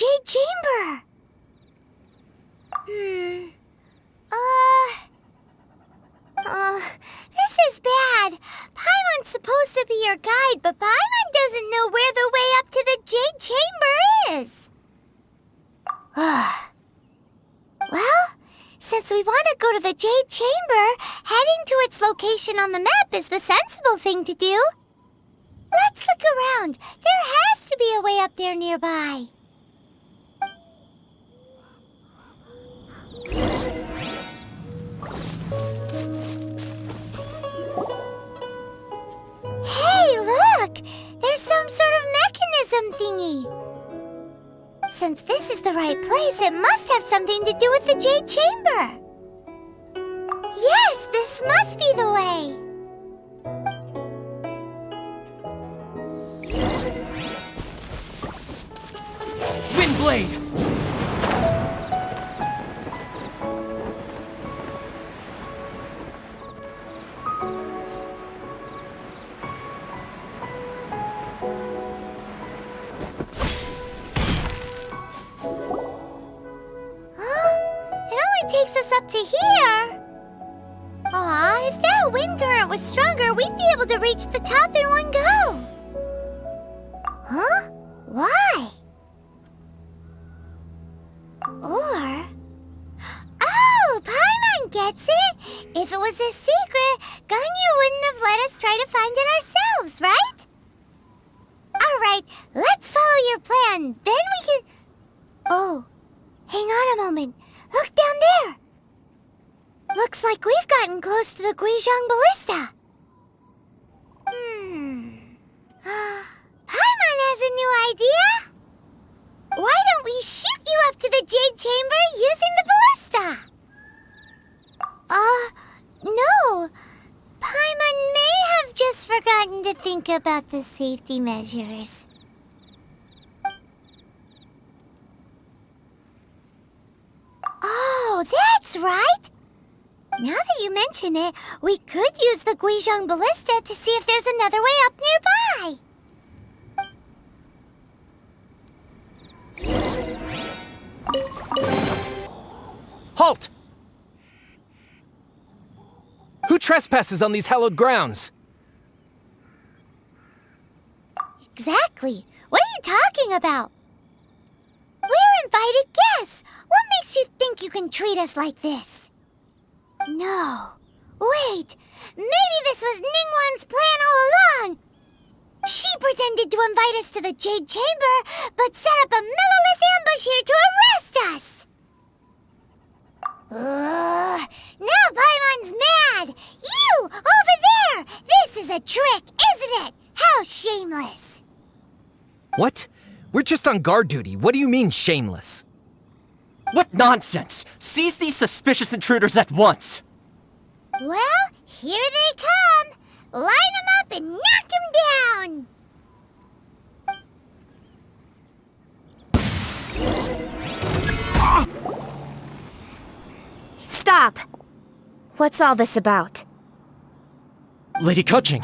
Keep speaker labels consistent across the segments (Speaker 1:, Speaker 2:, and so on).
Speaker 1: Jade Chamber. This is bad. Paimon's supposed to be your guide, but Paimon doesn't know where the way up to the Jade Chamber is. Well, since we want to go to the Jade Chamber, heading to its location on the map is the sensible thing to do. Let's look around. There has to be a way up there nearby. Hey, look! There's some sort of mechanism thingy. Since this is the right place, it must have something to do with the Jade Chamber. Yes, this must be the way.
Speaker 2: Windblade!
Speaker 1: Takes us up to here. Aw, if that wind current was stronger, we'd be able to reach the top in one go. Huh? Why? Or... Oh, Paimon gets it! If it was a secret, Ganyu wouldn't have let us try to find it ourselves, right? Alright, let's follow your plan. Then we can... Oh, hang on a moment. Look down there! Looks like we've gotten close to the Guizhong Ballista. Paimon has a new idea! Why don't we shoot you up to the Jade Chamber using the ballista? No. Paimon may have just forgotten to think about the safety measures. Oh, that's right! Now that you mention it, we could use the Guizhong Ballista to see if there's another way up nearby.
Speaker 2: Halt! Who trespasses on these hallowed grounds?
Speaker 1: Exactly. What are you talking about? We're invited guests. What makes you think you can treat us like this? No. Wait. Maybe this was Ningguang's plan all along. She pretended to invite us to the Jade Chamber, but set up a Monolith ambush here to arrest us. Now Paimon's mad. You, over there. This is a trick, isn't it? How shameless.
Speaker 2: What? We're just on guard duty. What do you mean, shameless?
Speaker 3: What nonsense! Seize these suspicious intruders at once!
Speaker 1: Well, here they come! Line them up and knock them down!
Speaker 4: Stop! What's all this about?
Speaker 3: Lady Keqing,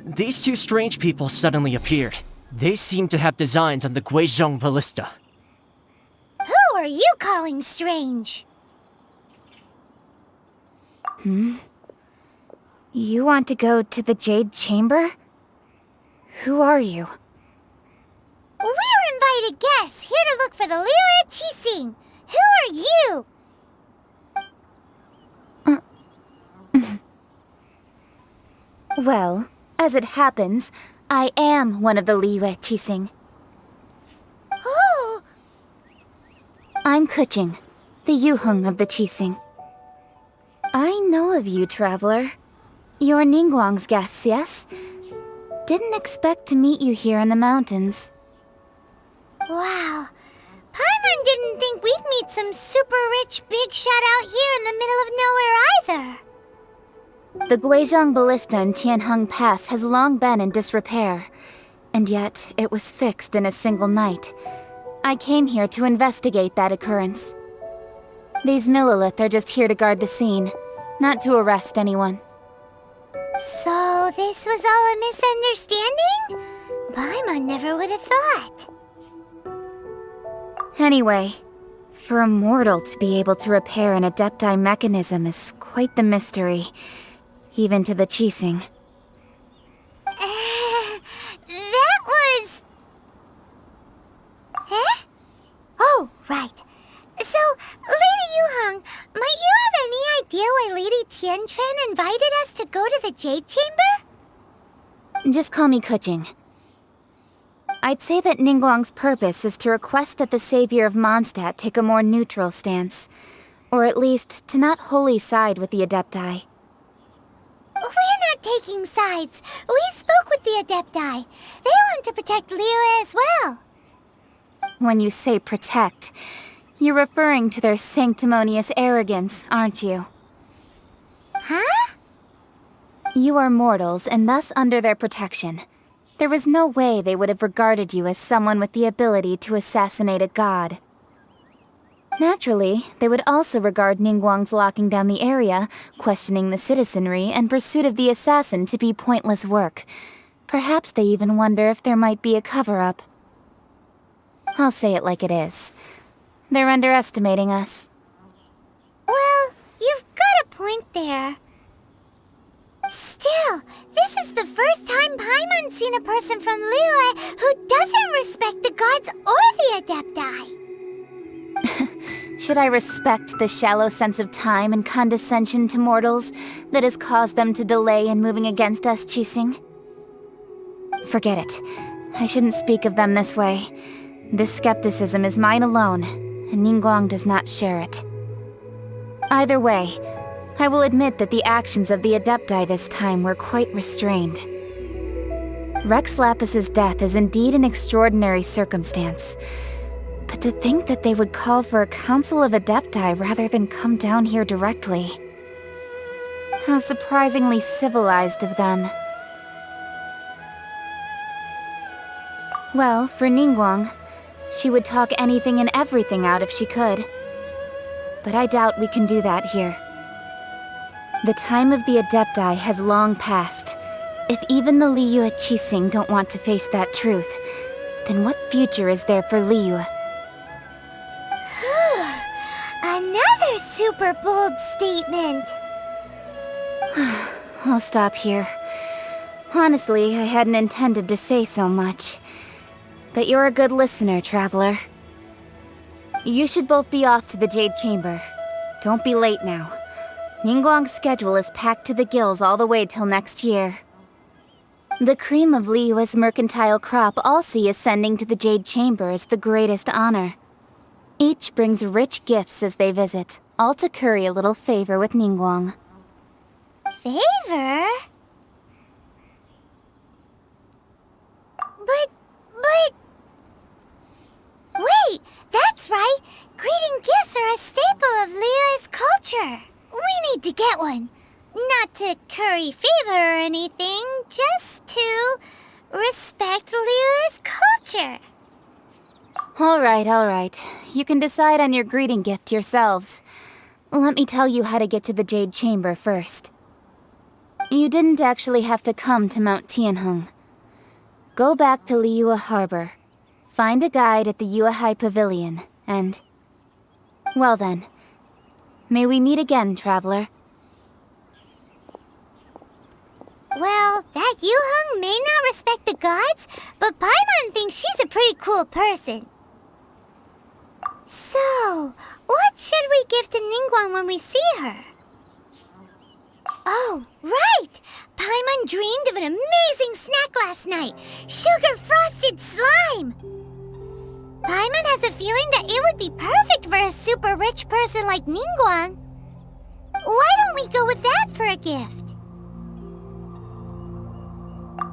Speaker 3: these two strange people suddenly appeared. They seem to have designs on the Guizhong Ballista.
Speaker 1: Who are you calling strange?
Speaker 4: You want to go to the Jade Chamber? Who are you?
Speaker 1: We're invited guests, here to look for the Liyue Archon. Who are you?
Speaker 4: Well, as it happens, I am one of the Liyue Archon.
Speaker 1: Who?
Speaker 4: I'm Keqing, the Yuheng of the Qixing. I know of you, traveler. You're Ningguang's guests, yes? Didn't expect to meet you here in the mountains.
Speaker 1: Wow. Paimon didn't think we'd meet some super rich big shot out here in the middle of nowhere either.
Speaker 4: The Guizhong Ballista in Tianheng Pass has long been in disrepair, and yet it was fixed in a single night. I came here to investigate that occurrence. These Monoliths are just here to guard the scene, not to arrest anyone.
Speaker 1: So this was all a misunderstanding? Paimon never would have thought.
Speaker 4: Anyway, for a mortal to be able to repair an Adepti mechanism is quite the mystery, even to the Qixing.
Speaker 1: That was... Eh? Oh, right. So, Lady Yuheng, might you have any idea why Lady Tianquan invited us to go to the Jade Chamber?
Speaker 4: Just call me Kuching. I'd say that Ningguang's purpose is to request that the savior of Mondstadt take a more neutral stance. Or at least, to not wholly side with the Adepti.
Speaker 1: We're not taking sides. We spoke with the Adepti. They want to protect Liyue as well.
Speaker 4: When you say protect, you're referring to their sanctimonious arrogance, aren't you?
Speaker 1: Huh?
Speaker 4: You are mortals, and thus under their protection. There was no way they would have regarded you as someone with the ability to assassinate a god. Naturally, they would also regard Ningguang's locking down the area, questioning the citizenry, and pursuit of the assassin to be pointless work. Perhaps they even wonder if there might be a cover-up. I'll say it like it is. They're underestimating us.
Speaker 1: Well, you've got a point there. Still, this is the first time Paimon's seen a person from Liyue who doesn't respect the gods or the Adepti.
Speaker 4: Should I respect the shallow sense of time and condescension to mortals that has caused them to delay in moving against us, Qixing? Forget it. I shouldn't speak of them this way. This skepticism is mine alone, and Ningguang does not share it. Either way, I will admit that the actions of the Adepti this time were quite restrained. Rex Lapis's death is indeed an extraordinary circumstance. But to think that they would call for a council of Adepti rather than come down here directly. How surprisingly civilized of them. Well, for Ningguang, she would talk anything and everything out if she could. But I doubt we can do that here. The time of the Adepti has long passed. If even the Liyue Qixing don't want to face that truth, then what future is there for Liyue?
Speaker 1: Another super bold statement.
Speaker 4: I'll stop here. Honestly, I hadn't intended to say so much. But you're a good listener, Traveler. You should both be off to the Jade Chamber. Don't be late now. Ningguang's schedule is packed to the gills all the way till next year. The cream of Liyue's mercantile crop all see ascending to the Jade Chamber as the greatest honor. Each brings rich gifts as they visit, all to curry a little favor with Ningguang.
Speaker 1: Favor? But... Wait, that's right! Greeting gifts are a staple of Liyue's culture. We need to get one. Not to curry favor or anything, just to respect Liyue's culture.
Speaker 4: All right. You can decide on your greeting gift yourselves. Let me tell you how to get to the Jade Chamber first. You didn't actually have to come to Mount Tianheng. Go back to Liyue Harbor. Find a guide at the Yuehai Pavilion, and... Well then. May we meet again, Traveler.
Speaker 1: Well, that Yuheng may not respect the gods, but Paimon thinks she's a pretty cool person. So, what should we give to Ningguang when we see her? Oh, right! Paimon dreamed of an amazing snack last night! Sugar-frosted slime! Paimon has a feeling that it would be perfect for a super rich person like Ningguang. Why don't we go with that for a gift?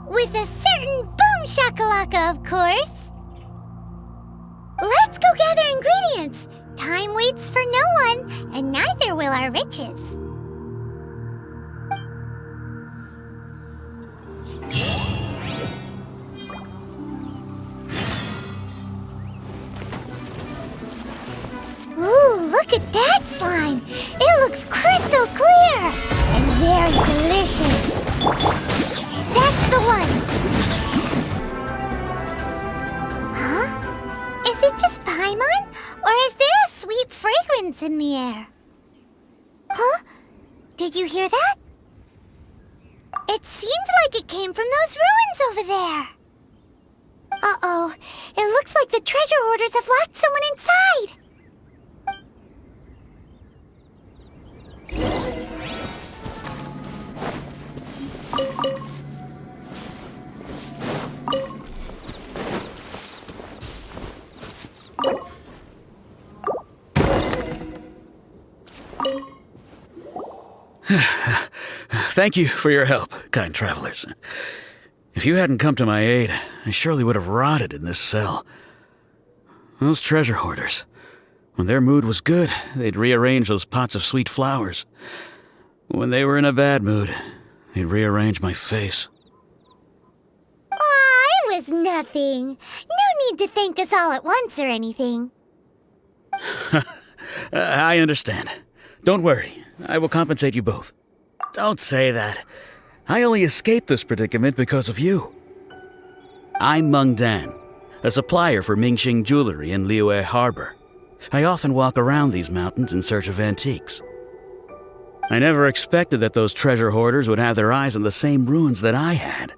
Speaker 1: With a certain boom shakalaka, of course! Let's go gather ingredients! Time waits for no one, and neither will our riches. Ooh, look at that slime! It looks crystal clear! And very delicious! That's the one! Huh? Is it just Paimon? that's in the air. Huh? Did you hear that? It seemed like it came from those ruins over there. Uh-oh. It looks like the treasure hoarders have locked someone inside.
Speaker 5: Thank you for your help, kind travelers. If you hadn't come to my aid, I surely would have rotted in this cell. Those treasure hoarders, when their mood was good, they'd rearrange those pots of sweet flowers. When they were in a bad mood, they'd rearrange my face.
Speaker 1: Aw, it was nothing. No need to thank us all at once or anything.
Speaker 5: I understand. Don't worry, I will compensate you both. Don't say that. I only escaped this predicament because of you. I'm Meng Dan, a supplier for Mingxing jewelry in Liyue Harbor. I often walk around these mountains in search of antiques. I never expected that those treasure hoarders would have their eyes on the same ruins that I had.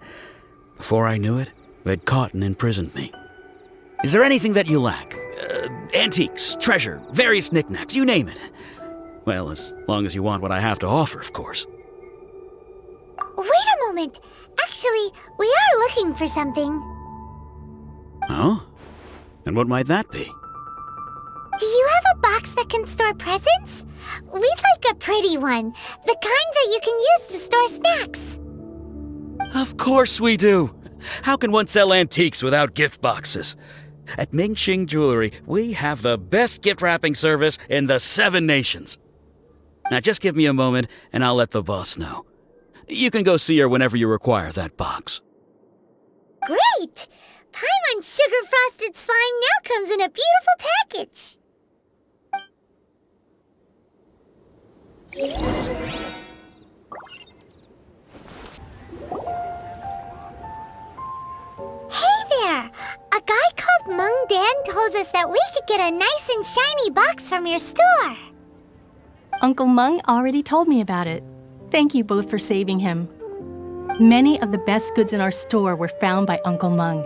Speaker 5: Before I knew it, they'd caught and imprisoned me. Is there anything that you lack? Antiques, treasure, various knickknacks, you name it. Well, as long as you want what I have to offer, of course.
Speaker 1: Wait a moment. Actually, we are looking for something.
Speaker 5: Oh? And what might that be?
Speaker 1: Do you have a box that can store presents? We'd like a pretty one. The kind that you can use to store snacks.
Speaker 5: Of course we do. How can one sell antiques without gift boxes? At Mingxing Jewelry, we have the best gift wrapping service in the 7 nations. Now just give me a moment and I'll let the boss know. You can go see her whenever you require that box.
Speaker 1: Great! Paimon Sugar Frosted Slime now comes in a beautiful package. Hey there! A guy called Meng Dan told us that we could get a nice and shiny box from your store.
Speaker 6: Uncle Meng already told me about it. Thank you both for saving him. Many of the best goods in our store were found by Uncle Meng.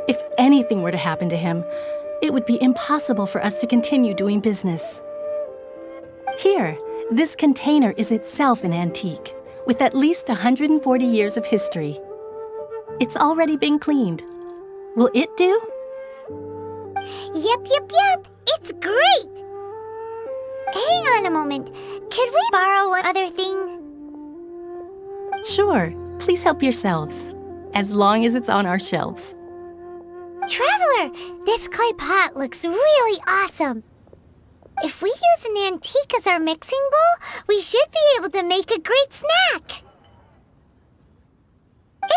Speaker 6: If anything were to happen to him, it would be impossible for us to continue doing business. Here, this container is itself an antique, with at least 140 years of history. It's already been cleaned. Will it do?
Speaker 1: Yep. It's great! Hang on a moment. Could we borrow one other thing?
Speaker 6: Sure, please help yourselves, as long as it's on our shelves.
Speaker 1: Traveler, this clay pot looks really awesome. If we use an antique as our mixing bowl, we should be able to make a great snack.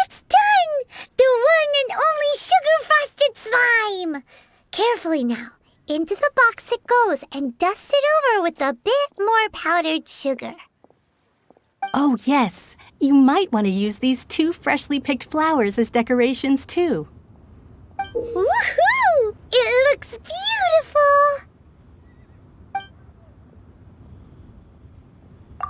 Speaker 1: It's done! The one and only sugar-frosted slime! Carefully now. Into the box it goes and dust it over with a bit more powdered sugar.
Speaker 6: Oh yes, you might want to use these 2 freshly picked flowers as decorations too.
Speaker 1: Woohoo! It looks beautiful!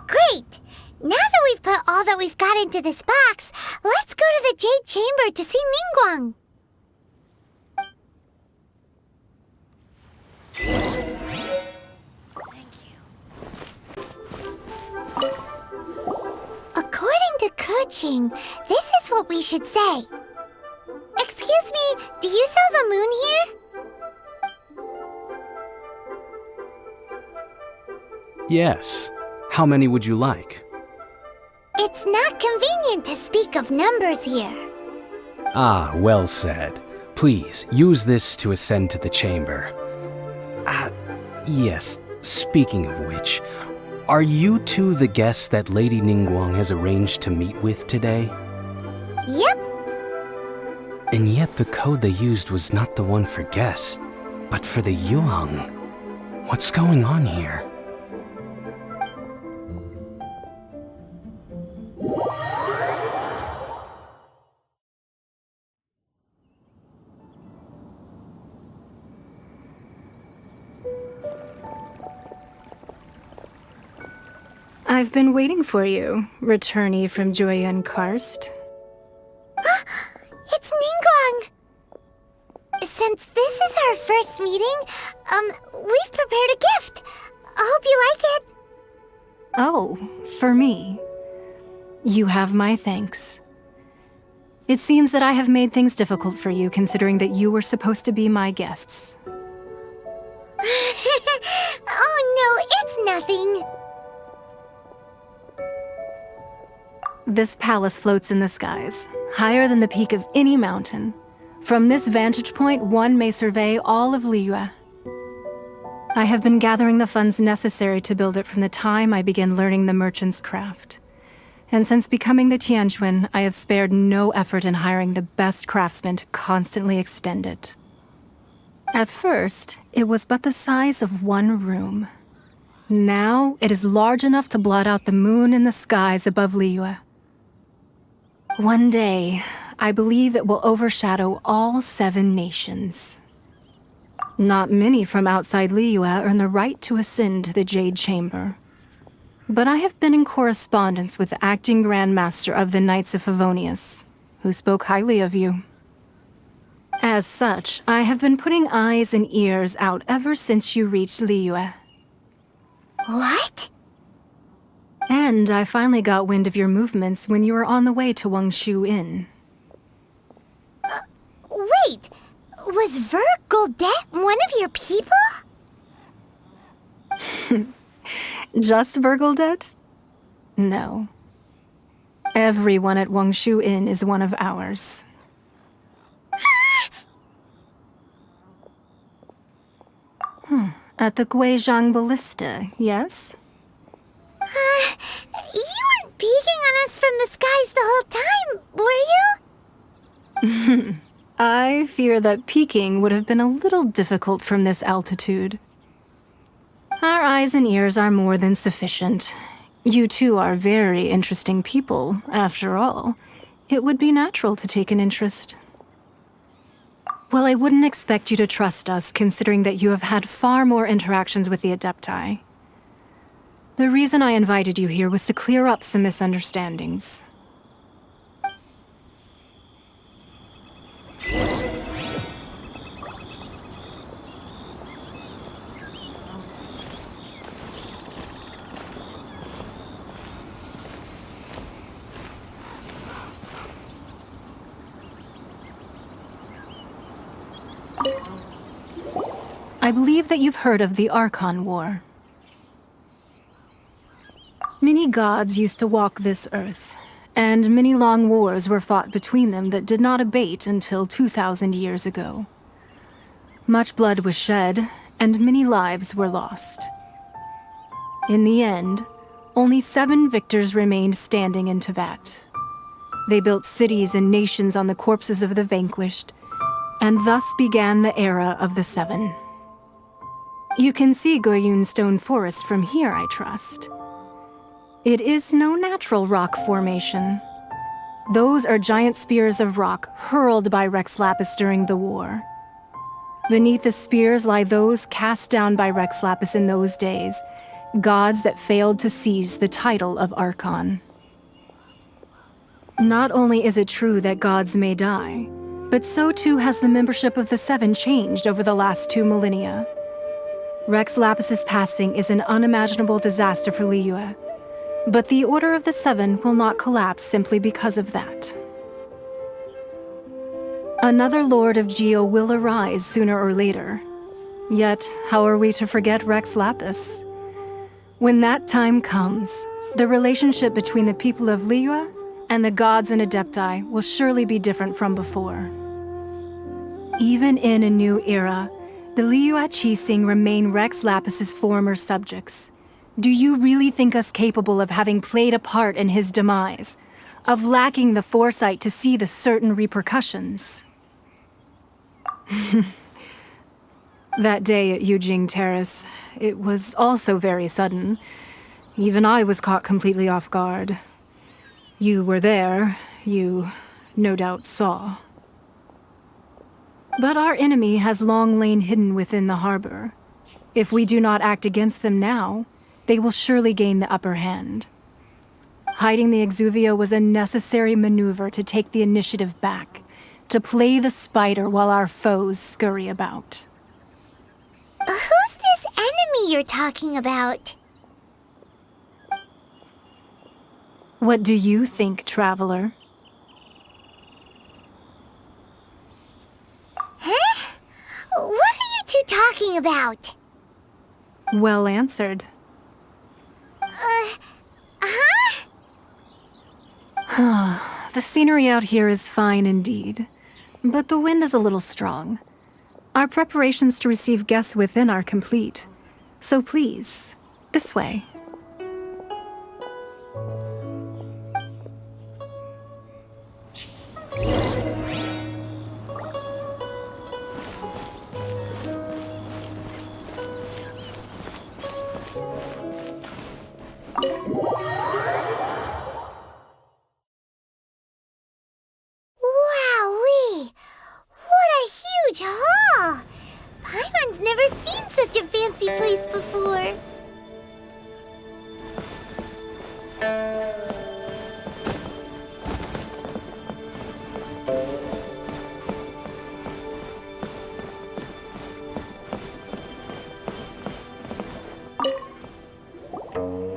Speaker 1: Great! Now that we've put all that we've got into this box, let's go to the Jade Chamber to see Ningguang.
Speaker 4: Thank you.
Speaker 1: According to Kuching, this is what we should say. Excuse me, do you sell the moon here?
Speaker 7: Yes. How many would you like?
Speaker 1: It's not convenient to speak of numbers here.
Speaker 7: Ah, well said. Please, use this to ascend to the chamber. Yes, speaking of which, are you two the guests that Lady Ningguang has arranged to meet with today?
Speaker 1: Yep.
Speaker 7: And yet the code they used was not the one for guests, but for the Yuheng. What's going on here?
Speaker 8: I've been waiting for you, returnee from Joyun Karst.
Speaker 1: It's Ningguang! Since this is our first meeting, we've prepared a gift. I hope you like it.
Speaker 8: Oh, for me. You have my thanks. It seems that I have made things difficult for you, considering that you were supposed to be my guests.
Speaker 1: Oh no, it's nothing.
Speaker 8: This palace floats in the skies, higher than the peak of any mountain. From this vantage point, one may survey all of Liyue. I have been gathering the funds necessary to build it from the time I began learning the merchant's craft. And since becoming the Tianjuan, I have spared no effort in hiring the best craftsmen to constantly extend it. At first, it was but the size of one room. Now, it is large enough to blot out the moon in the skies above Liyue. One day, I believe it will overshadow all 7 nations. Not many from outside Liyue earn the right to ascend to the Jade Chamber. But I have been in correspondence with the acting Grand Master of the Knights of Favonius, who spoke highly of you. As such, I have been putting eyes and ears out ever since you reached Liyue.
Speaker 1: What?
Speaker 8: And I finally got wind of your movements when you were on the way to Wangshu Inn.
Speaker 1: Wait, was Vergoldet one of your people?
Speaker 8: Just Vergoldet? No. Everyone at Wangshu Inn is one of ours. At the Guizhang Ballista, yes?
Speaker 1: You weren't peeking on us from the skies the whole time, were you?
Speaker 8: I fear that peeking would have been a little difficult from this altitude. Our eyes and ears are more than sufficient. You two are very interesting people, after all. It would be natural to take an interest. Well, I wouldn't expect you to trust us, considering that you have had far more interactions with the Adepti. The reason I invited you here was to clear up some misunderstandings. I believe that you've heard of the Archon War. Many gods used to walk this earth, and many long wars were fought between them that did not abate until 2,000 years ago. Much blood was shed, and many lives were lost. In the end, only 7 victors remained standing in Teyvat. They built cities and nations on the corpses of the vanquished, and thus began the era of the 7. You can see Goyun Stone Forest from here, I trust. It is no natural rock formation. Those are giant spears of rock hurled by Rex Lapis during the war. Beneath the spears lie those cast down by Rex Lapis in those days, gods that failed to seize the title of Archon. Not only is it true that gods may die, but so too has the membership of the 7 changed over the last 2 millennia. Rex Lapis's passing is an unimaginable disaster for Liyue, but the Order of the 7 will not collapse simply because of that. Another Lord of Geo will arise sooner or later. Yet, how are we to forget Rex Lapis? When that time comes, the relationship between the people of Liyue and the gods and Adepti will surely be different from before. Even in a new era, the Liyue Qixing remain Rex Lapis's former subjects. Do you really think us capable of having played a part in his demise? Of lacking the foresight to see the certain repercussions? That day at Yujing Terrace, it was also very sudden. Even I was caught completely off guard. You were there, you no doubt saw. But our enemy has long lain hidden within the harbor. If we do not act against them now, they will surely gain the upper hand. Hiding the Exuvia was a necessary maneuver to take the initiative back, to play the spider while our foes scurry about.
Speaker 1: Who's this enemy you're talking about?
Speaker 8: What do you think, traveler?
Speaker 1: Huh? What are you two talking about?
Speaker 8: Well answered. The scenery out here is fine indeed, but the wind is a little strong. Our preparations to receive guests within are complete. So please, this way.
Speaker 1: Wowee! What a huge hall! Paimon's never seen such a fancy place before.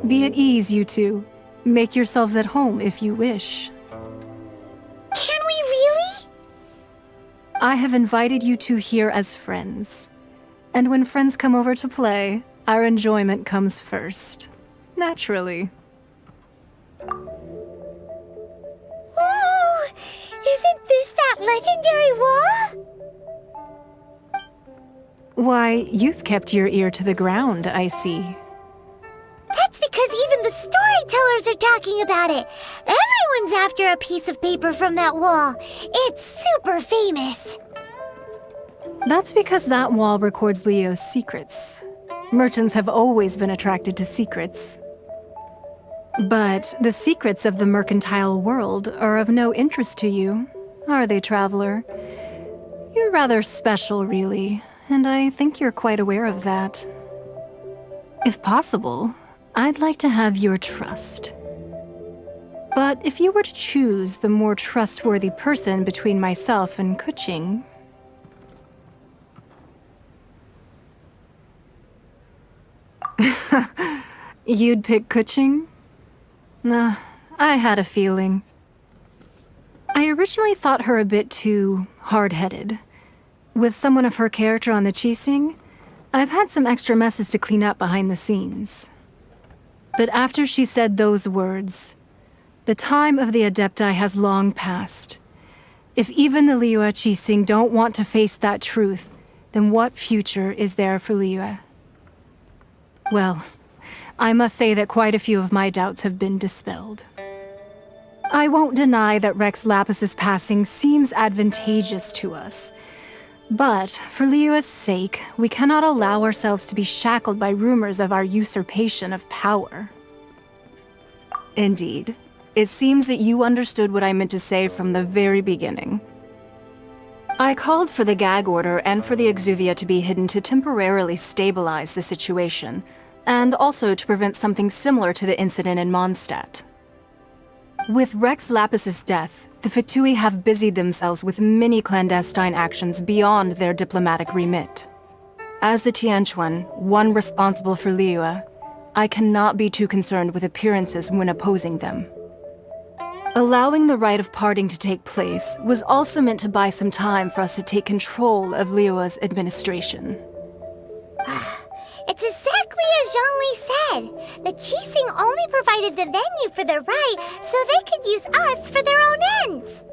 Speaker 8: Be at ease, you two. Make yourselves at home if you wish.
Speaker 1: Can we really?
Speaker 8: I have invited you two here as friends. And when friends come over to play, our enjoyment comes first. Naturally.
Speaker 1: Ooh! Isn't this that legendary wall?
Speaker 8: Why, you've kept your ear to the ground, I see.
Speaker 1: That's because even the storytellers are talking about it. Everyone's after a piece of paper from that wall. It's super famous.
Speaker 8: That's because that wall records Leo's secrets. Merchants have always been attracted to secrets. But the secrets of the mercantile world are of no interest to you, are they, traveler? You're rather special, really, and I think you're quite aware of that. If possible, I'd like to have your trust. But if you were to choose the more trustworthy person between myself and Kuching... You'd pick Kuching? Nah, I had a feeling. I originally thought her a bit too hard-headed. With someone of her character on the Qixing, I've had some extra messes to clean up behind the scenes. But after she said those words, the time of the Adepti has long passed. If even the Liyue Qixing don't want to face that truth, then what future is there for Liyue? Well, I must say that quite a few of my doubts have been dispelled. I won't deny that Rex Lapis's passing seems advantageous to us. But, for Liyue's sake, we cannot allow ourselves to be shackled by rumors of our usurpation of power. Indeed, it seems that you understood what I meant to say from the very beginning. I called for the gag order and for the Exuvia to be hidden to temporarily stabilize the situation, and also to prevent something similar to the incident in Mondstadt. With Rex Lapis's death, the Fatui have busied themselves with many clandestine actions beyond their diplomatic remit. As the Tianquan, one responsible for Liyue, I cannot be too concerned with appearances when opposing them. Allowing the rite of parting to take place was also meant to buy some time for us to take control of Liyue's administration.
Speaker 1: It's exactly as Zhongli said. The Qixing only provided the venue for the rite so they could use us for their own ends.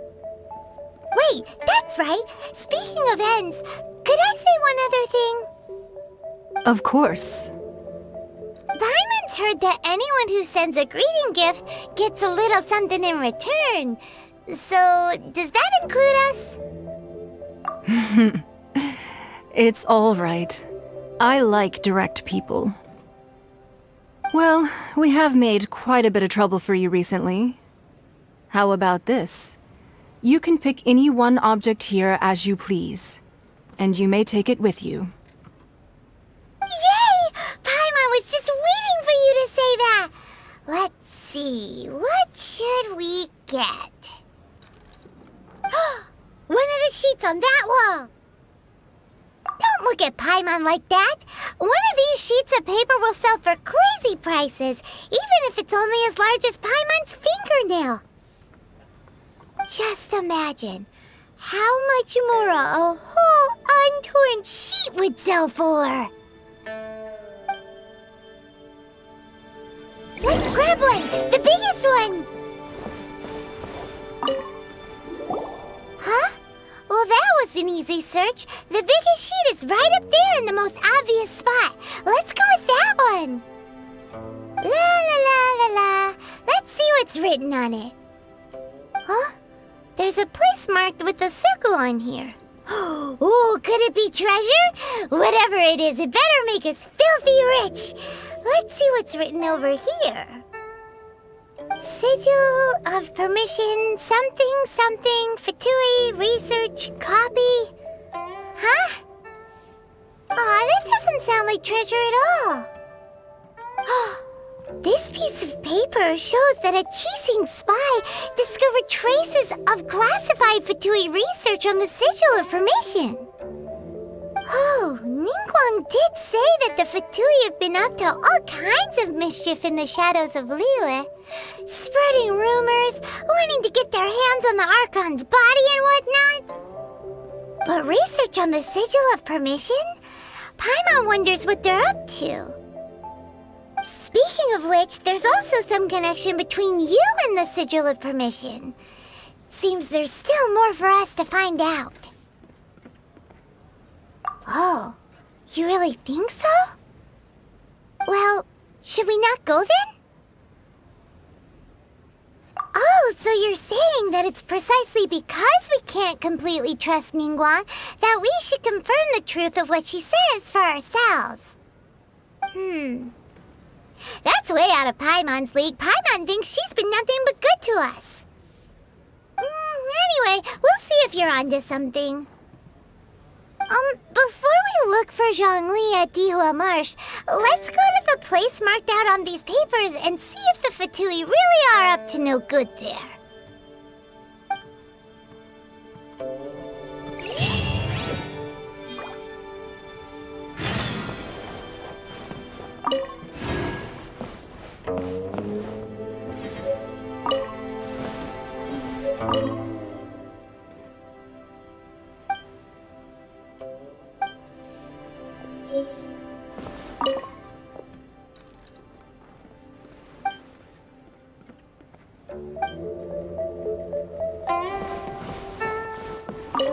Speaker 1: Wait, that's right. Speaking of ends, could I say one other thing?
Speaker 8: Of course.
Speaker 1: Paimon's heard that anyone who sends a greeting gift gets a little something in return. So, does that include us?
Speaker 8: It's all right. I like direct people. Well, we have made quite a bit of trouble for you recently. How about this? You can pick any one object here as you please, and you may take it with you.
Speaker 1: Yay! Paimon was just waiting for you see, what should we get? One of the sheets on that wall! Don't look at Paimon like that! One of these sheets of paper will sell for crazy prices, even if it's only as large as Paimon's fingernail. Just imagine how much more a whole untorn sheet would sell for! Let's grab one! The biggest one! Huh? Well, that was an easy search. The biggest sheet is right up there in the most obvious spot. Let's go with that one. La la la la la. Let's see what's written on it. Huh? There's a place marked with a circle on here. Oh, could it be treasure? Whatever it is, it better make us filthy rich. Let's see what's written over here. Sigil of permission, something, something, Fatui, research, copy. Huh? Aw, that doesn't sound like treasure at all. This piece of paper shows that a Qixing spy discovered traces of classified Fatui research on the Sigil of permission. Oh, Ningguang did say that the Fatui have been up to all kinds of mischief in the shadows of Liyue, spreading rumors, wanting to get their hands on the Archon's body and whatnot. But research on the Sigil of permission? Paimon wonders what they're up to. Speaking of which, there's also some connection between you and the Sigil of permission. Seems there's still more for us to find out. Oh, you really think so? Well, should we not go then? Oh, so you're saying that it's precisely because we can't completely trust Ningguang that we should confirm the truth of what she says for ourselves. That's way out of Paimon's league. Paimon thinks she's been nothing but good to us. Anyway, we'll see if you're onto something. Before we look for Zhongli at Dihua Marsh, let's go to the place marked out on these papers and see if the Fatui really are up to no good there.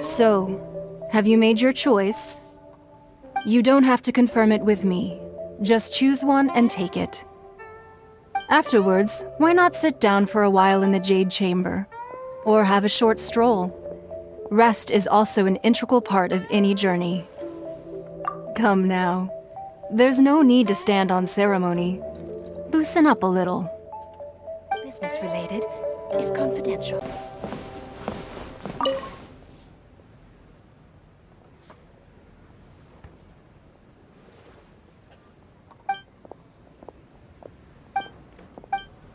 Speaker 8: So, have you made your choice? You don't have to confirm it with me. Just choose one and take it. Afterwards, why not sit down for a while in the Jade Chamber? Or have a short stroll? Rest is also an integral part of any journey. Come now. There's no need to stand on ceremony. Loosen up a little.
Speaker 9: Business related is confidential.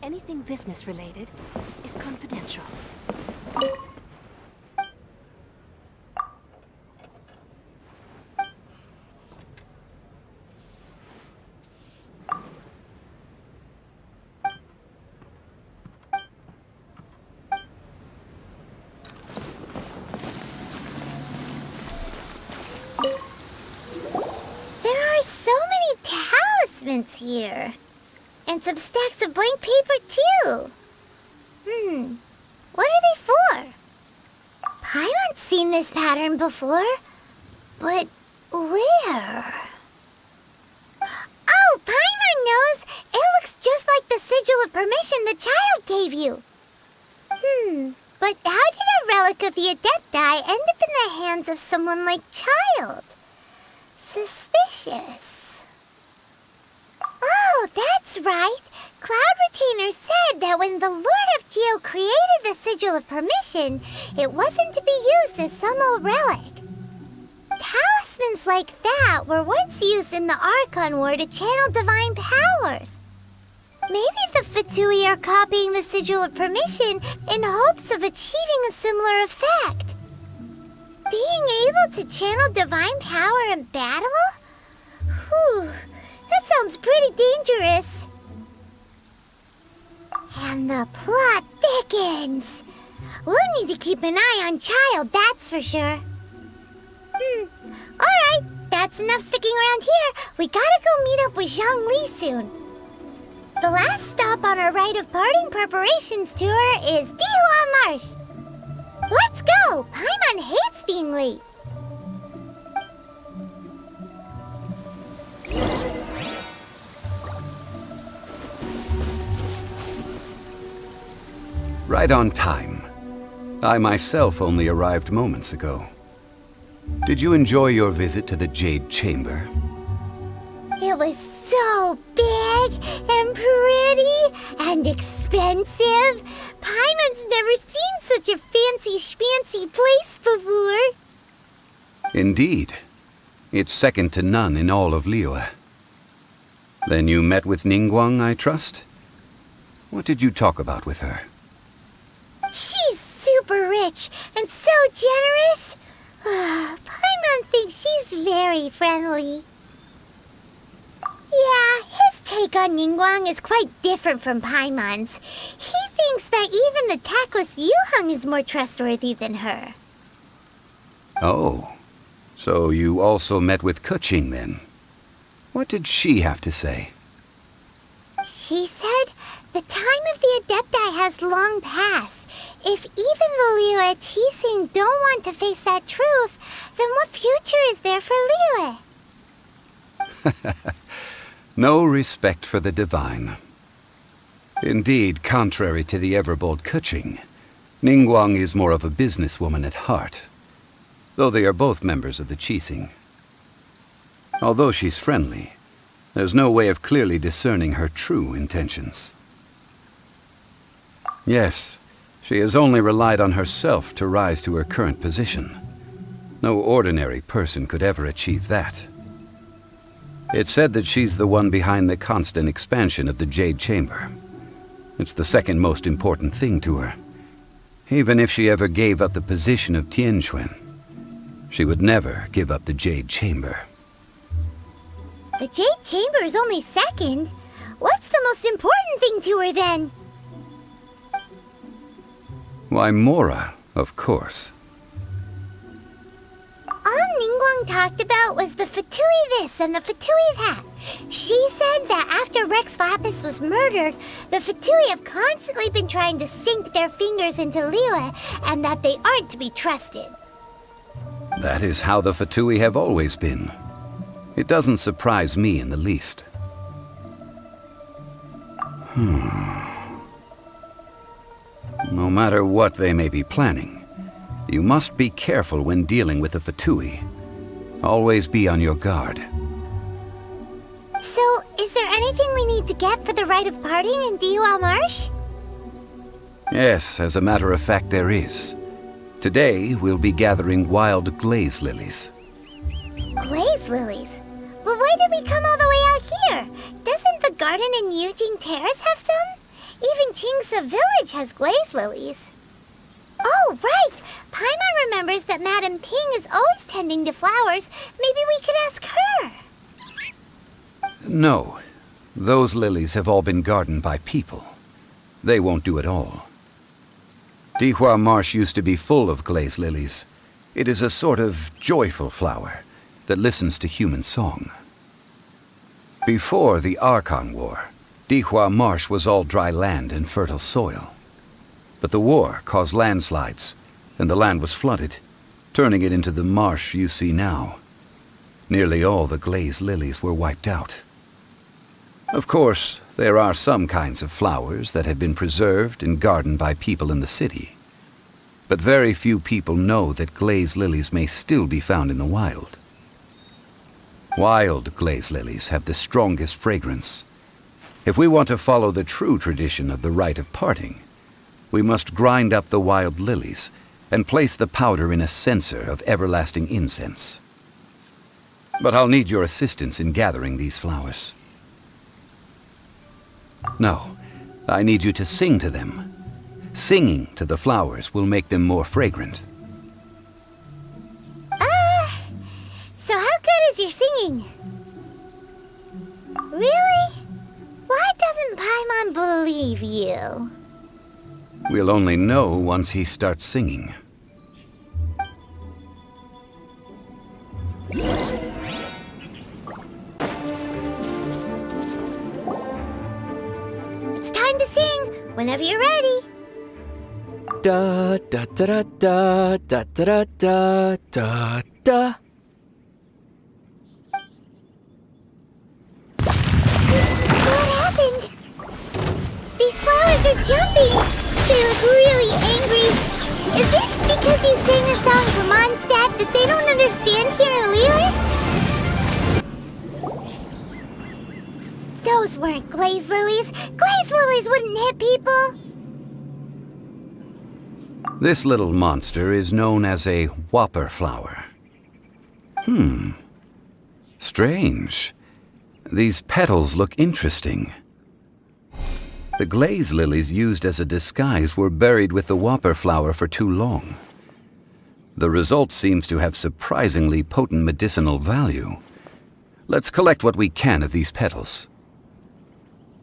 Speaker 9: Anything business related is confidential.
Speaker 1: Here. And some stacks of blank paper, too. What are they for? Paimon's seen this pattern before. But where? Oh, Paimon knows! It looks just like the Sigil of Permission the child gave you. But how did a relic of the Adepti end up in the hands of someone like Child? Suspicious. Oh, that's right. Cloud Retainer said that when the Lord of Geo created the Sigil of Permission, it wasn't to be used as some old relic. Talismans like that were once used in the Archon War to channel divine powers. Maybe the Fatui are copying the Sigil of Permission in hopes of achieving a similar effect. Being able to channel divine power in battle? Whew, that sounds pretty dangerous. And the plot thickens. We'll need to keep an eye on Child, that's for sure. Alright, that's enough sticking around here. We gotta go meet up with Zhongli soon. The last stop on our rite of parting preparations tour is Dihua Marsh. Let's go! Paimon hates being late.
Speaker 10: Right on time. I myself only arrived moments ago. Did you enjoy your visit to the Jade Chamber?
Speaker 1: It was so big and pretty and expensive. Paimon's never seen such a fancy schmancy place before.
Speaker 10: Indeed. It's second to none in all of Liyue. Then you met with Ningguang, I trust? What did you talk about with her?
Speaker 1: She's super rich and so generous. Paimon thinks she's very friendly. Yeah, his take on Ningguang is quite different from Paimon's. He thinks that even the tactless Yuheng is more trustworthy than her.
Speaker 10: Oh, so you also met with Keqing then? What did she have to say?
Speaker 1: She said the time of the Adepti has long passed. If even the Liyue Qixing don't want to face that truth, then what future is there for Liyue?
Speaker 10: No respect for the divine. Indeed, contrary to the ever-bold Keqing, Ningguang is more of a businesswoman at heart, though they are both members of the Qixing. Although she's friendly, there's no way of clearly discerning her true intentions. Yes, she has only relied on herself to rise to her current position. No ordinary person could ever achieve that. It's said that she's the one behind the constant expansion of the Jade Chamber. It's the second most important thing to her. Even if she ever gave up the position of Tianquan, she would never give up the Jade Chamber.
Speaker 1: The Jade Chamber is only second. What's the most important thing to her then?
Speaker 10: Why, Mora, of course.
Speaker 1: All Ningguang talked about was the Fatui this and the Fatui that. She said that after Rex Lapis was murdered, the Fatui have constantly been trying to sink their fingers into Liyue, and that they aren't to be trusted.
Speaker 10: That is how the Fatui have always been. It doesn't surprise me in the least. No matter what they may be planning, you must be careful when dealing with the Fatui. Always be on your guard.
Speaker 1: So, is there anything we need to get for the rite of parting in Dihua Marsh?
Speaker 10: Yes, as a matter of fact, there is. Today, we'll be gathering wild glaze lilies.
Speaker 1: Glaze lilies? But why did we come all the way out here? Doesn't the garden in Yujing Terrace have some? Even Qingse Village has glaze lilies. Oh, right! Paimon remembers that Madame Ping is always tending to flowers. Maybe we could ask her.
Speaker 10: No. Those lilies have all been gardened by people. They won't do it all. Dihua Marsh used to be full of glaze lilies. It is a sort of joyful flower that listens to human song. Before the Archon War, Dihua Marsh was all dry land and fertile soil. But the war caused landslides, and the land was flooded, turning it into the marsh you see now. Nearly all the glaze lilies were wiped out. Of course, there are some kinds of flowers that have been preserved and gardened by people in the city. But very few people know that glaze lilies may still be found in the wild. Wild glaze lilies have the strongest fragrance. If we want to follow the true tradition of the rite of parting, we must grind up the wild lilies and place the powder in a censer of everlasting incense. But I'll need your assistance in gathering these flowers. No, I need you to sing to them. Singing to the flowers will make them more fragrant.
Speaker 1: So how good is your singing? Really? Why doesn't Paimon believe you?
Speaker 10: We'll only know once he starts singing.
Speaker 1: It's time to sing, whenever you're ready.
Speaker 3: Da da da da da da da da da.
Speaker 1: What happened? These flowers are jumping. They look really angry. Is it because you sang a song for Mondstadt that they don't understand here in Liyue? Those weren't glaze lilies. Glaze lilies wouldn't hit people.
Speaker 10: This little monster is known as a whopper flower. Strange. These petals look interesting. The glaze lilies used as a disguise were buried with the whopper flower for too long. The result seems to have surprisingly potent medicinal value. Let's collect what we can of these petals.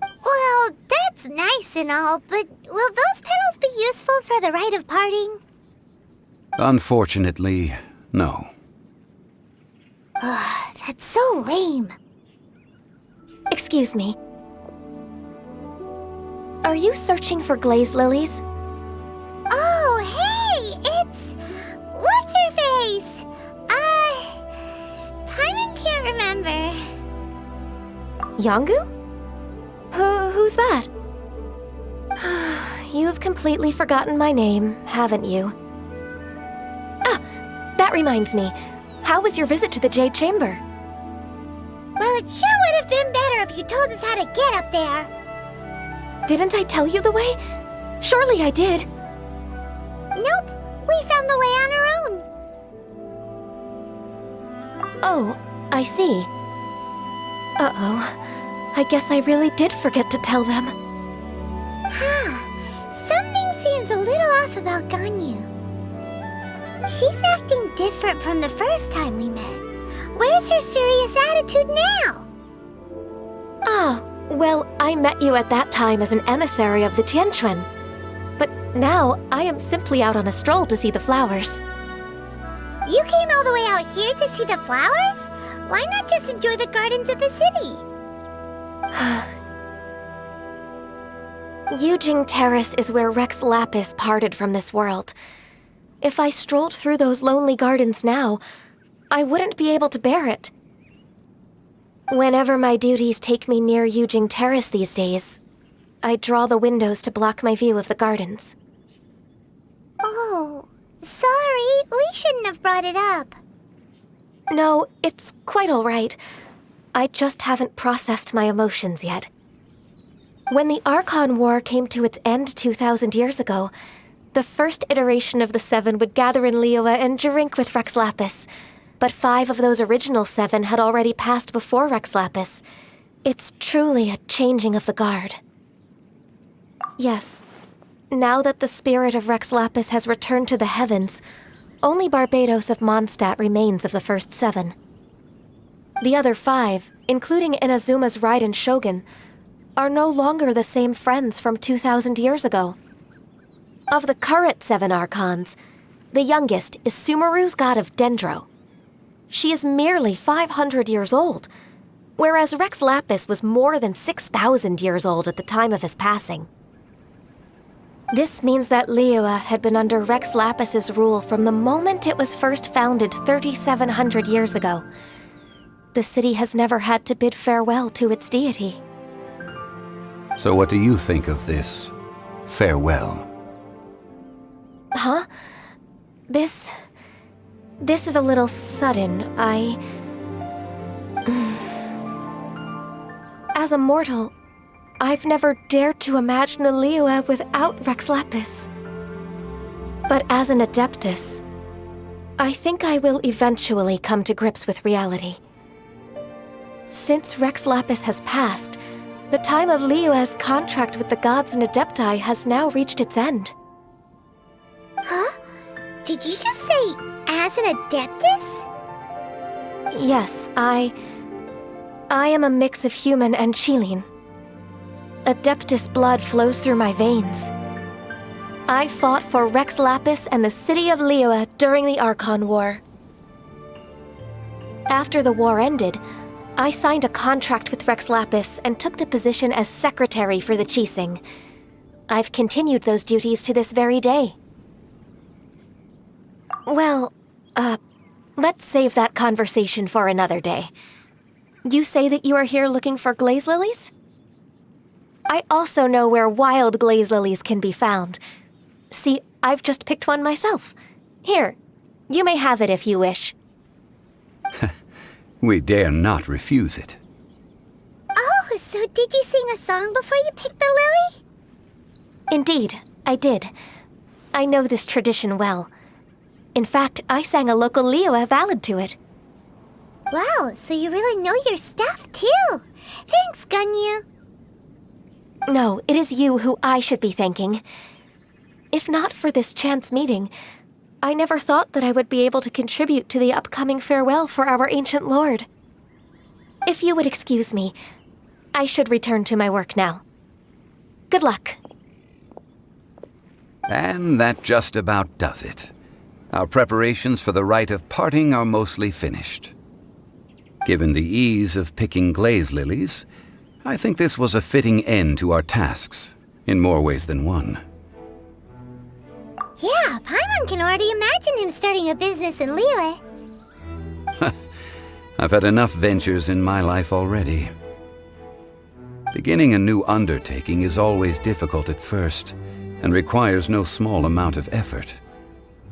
Speaker 1: Well, that's nice and all, but will those petals be useful for the rite of parting?
Speaker 10: Unfortunately, no.
Speaker 1: That's so lame.
Speaker 9: Excuse me. Are you searching for glaze lilies?
Speaker 1: Oh, hey! It's... What's-her-face? Paimon can't remember.
Speaker 9: Yongu? Who's that? You've completely forgotten my name, haven't you? Ah, that reminds me. How was your visit to the Jade Chamber?
Speaker 1: Well, it sure would have been better if you told us how to get up there.
Speaker 9: Didn't I tell you the way? Surely I did.
Speaker 1: Nope, we found the way on our own.
Speaker 9: Oh, I see. Uh-oh. I guess I really did forget to tell them.
Speaker 1: Something seems a little off about Ganyu. She's acting different from the first time we met. Where's her serious attitude now?
Speaker 9: Ah, well, I met you at that time as an emissary of the Tianquan. But now, I am simply out on a stroll to see the flowers.
Speaker 1: You came all the way out here to see the flowers? Why not just enjoy the gardens of the city?
Speaker 9: Yujing Terrace is where Rex Lapis parted from this world. If I strolled through those lonely gardens now, I wouldn't be able to bear it. Whenever my duties take me near Yujing Terrace these days, I draw the windows to block my view of the gardens.
Speaker 1: Oh, sorry, we shouldn't have brought it up.
Speaker 9: No, it's quite all right. I just haven't processed my emotions yet. When the Archon War came to its end 2,000 years ago, the first iteration of the Seven would gather in Liyue and drink with Rex Lapis. But 5 of those original 7 had already passed before Rex Lapis. It's truly a changing of the guard. Yes, now that the spirit of Rex Lapis has returned to the heavens, only Barbados of Mondstadt remains of the first 7. The other 5, including Inazuma's Raiden Shogun, are no longer the same friends from 2,000 years ago. Of the current 7 Archons, the youngest is Sumeru's god of Dendro. She is merely 500 years old, whereas Rex Lapis was more than 6,000 years old at the time of his passing. This means that Liyue had been under Rex Lapis's rule from the moment it was first founded 3,700 years ago. The city has never had to bid farewell to its deity.
Speaker 10: So what do you think of this farewell?
Speaker 9: Huh? This is a little sudden. As a mortal, I've never dared to imagine a Liyue without Rex Lapis. But as an Adeptus, I think I will eventually come to grips with reality. Since Rex Lapis has passed, The time of Liyue's contract with the gods and Adepti has now reached its end.
Speaker 1: Huh? Did you just say, as an Adeptus?
Speaker 9: Yes, I am a mix of human and Chilean. Adeptus blood flows through my veins. I fought for Rex Lapis and the city of Liyue during the Archon War. After the war ended, I signed a contract with Rex Lapis and took the position as secretary for the Qixing. I've continued those duties to this very day. Well, let's save that conversation for another day. You say that you are here looking for glaze lilies? I also know where wild glaze lilies can be found. See, I've just picked one myself. Here, you may have it if you wish.
Speaker 10: We dare not refuse it.
Speaker 1: Oh, so did you sing a song before you picked the lily?
Speaker 9: Indeed, I did. I know this tradition well. In fact, I sang a local Liyue ballad to it.
Speaker 1: Wow, so you really know your stuff, too. Thanks, Gunyu.
Speaker 9: No, it is you who I should be thanking. If not for this chance meeting, I never thought that I would be able to contribute to the upcoming farewell for our ancient lord. If you would excuse me, I should return to my work now. Good luck.
Speaker 10: And that just about does it. Our preparations for the rite of parting are mostly finished. Given the ease of picking glaze lilies, I think this was a fitting end to our tasks, in more ways than one.
Speaker 1: Yeah, Paimon can already imagine him starting a business in Liyue.
Speaker 10: I've had enough ventures in my life already. Beginning a new undertaking is always difficult at first, and requires no small amount of effort.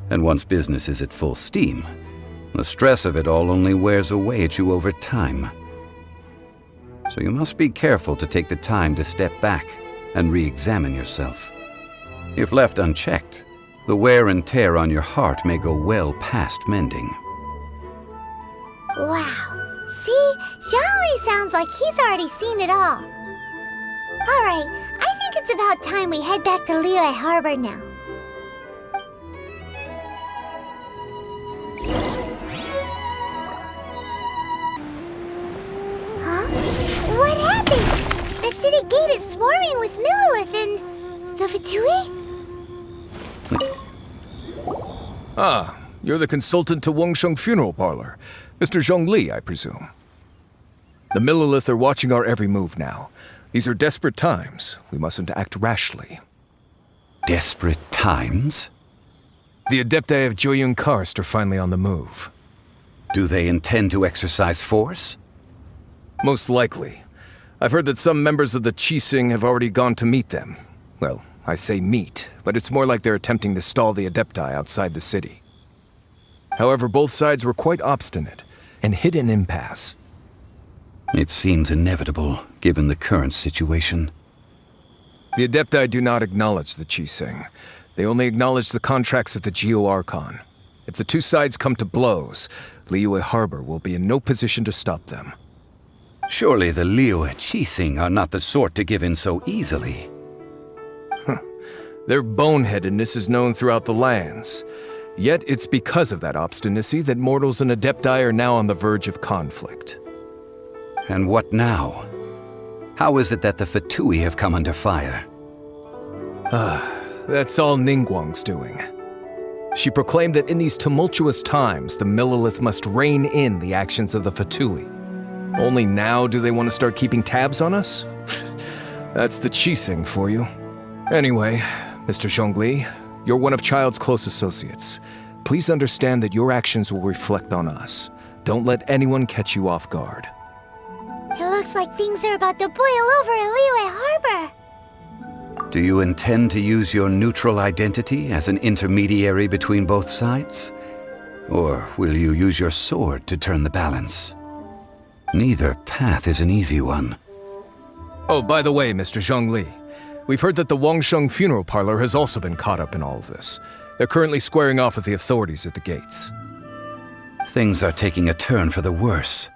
Speaker 10: And once business is at full steam, the stress of it all only wears away at you over time. So you must be careful to take the time to step back and re-examine yourself. If left unchecked, the wear and tear on your heart may go well past mending.
Speaker 1: Wow. See? Zhongli sounds like he's already seen it all. Alright, I think it's about time we head back to Liyue Harbor now. Huh? What happened? The city gate is swarming with Monoliths and... the Fatui?
Speaker 2: Ah, you're the consultant to Wangsheng Funeral Parlor. Mr. Zhongli, I presume. The Monoliths are watching our every move now. These are desperate times. We mustn't act rashly.
Speaker 10: Desperate times?
Speaker 2: The Adepti of Joyun Karst are finally on the move.
Speaker 10: Do they intend to exercise force?
Speaker 2: Most likely. I've heard that some members of the Qixing have already gone to meet them. Well, I say meet, but it's more like they're attempting to stall the Adepti outside the city. However, both sides were quite obstinate and hit an impasse.
Speaker 10: It seems inevitable, given the current situation.
Speaker 2: The Adepti do not acknowledge the Qixing. They only acknowledge the contracts of the Liyue Archon. If the two sides come to blows, Liyue Harbor will be in no position to stop them.
Speaker 10: Surely the Liyue Qixing are not the sort to give in so easily.
Speaker 2: Their boneheadedness is known throughout the lands. Yet it's because of that obstinacy that mortals and Adepti are now on the verge of conflict.
Speaker 10: And what now? How is it that the Fatui have come under fire?
Speaker 2: That's all Ningguang's doing. She proclaimed that in these tumultuous times, the Monolith must rein in the actions of the Fatui. Only now do they want to start keeping tabs on us? That's the Qixing for you. Anyway, Mr. Zhongli, you're one of Child's close associates. Please understand that your actions will reflect on us. Don't let anyone catch you off guard.
Speaker 1: It looks like things are about to boil over in Liyue Harbor.
Speaker 10: Do you intend to use your neutral identity as an intermediary between both sides? Or will you use your sword to turn the balance? Neither path is an easy one.
Speaker 2: Oh, by the way, Mr. Zhongli, we've heard that the Wangsheng Funeral Parlor has also been caught up in all of this. They're currently squaring off with the authorities at the gates.
Speaker 10: Things are taking a turn for the worse.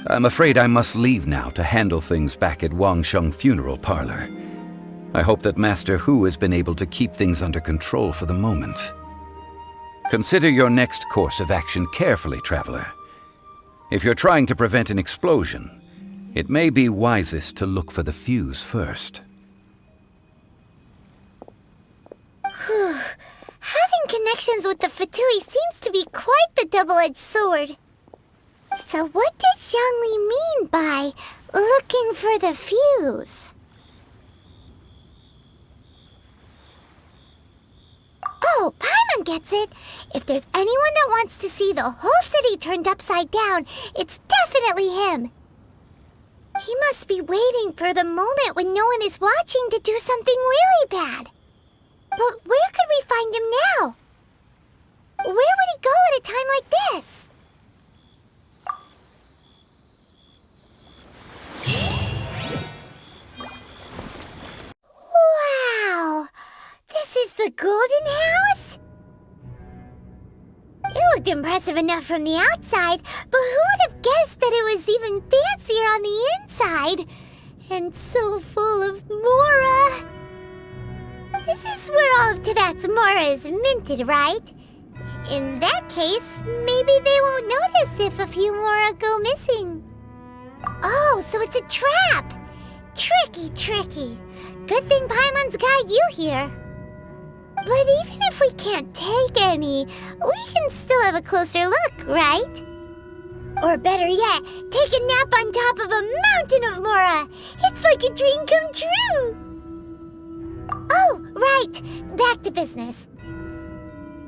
Speaker 10: I'm afraid I must leave now to handle things back at Wangsheng Funeral Parlor. I hope that Master Hu has been able to keep things under control for the moment. Consider your next course of action carefully, Traveler. If you're trying to prevent an explosion, it may be wisest to look for the fuse first.
Speaker 1: Whew. Having connections with the Fatui seems to be quite the double-edged sword. So what does Zhongli mean by looking for the fuse? Oh, Paimon gets it! If there's anyone that wants to see the whole city turned upside down, it's definitely him! He must be waiting for the moment when no one is watching to do something really bad. But where could we find him now? Where would he go at a time like this? Wow! This is the Golden House? It looked impressive enough from the outside, but who would have guessed that it was even fancier on the inside? And so full of Mora! This is where all of Teyvat's Mora is minted, right? In that case, maybe they won't notice if a few Mora go missing. Oh, so it's a trap! Tricky, tricky. Good thing Paimon's got you here. But even if we can't take any, we can still have a closer look, right? Or better yet, take a nap on top of a mountain of Mora. It's like a dream come true. Oh, right. Back to business.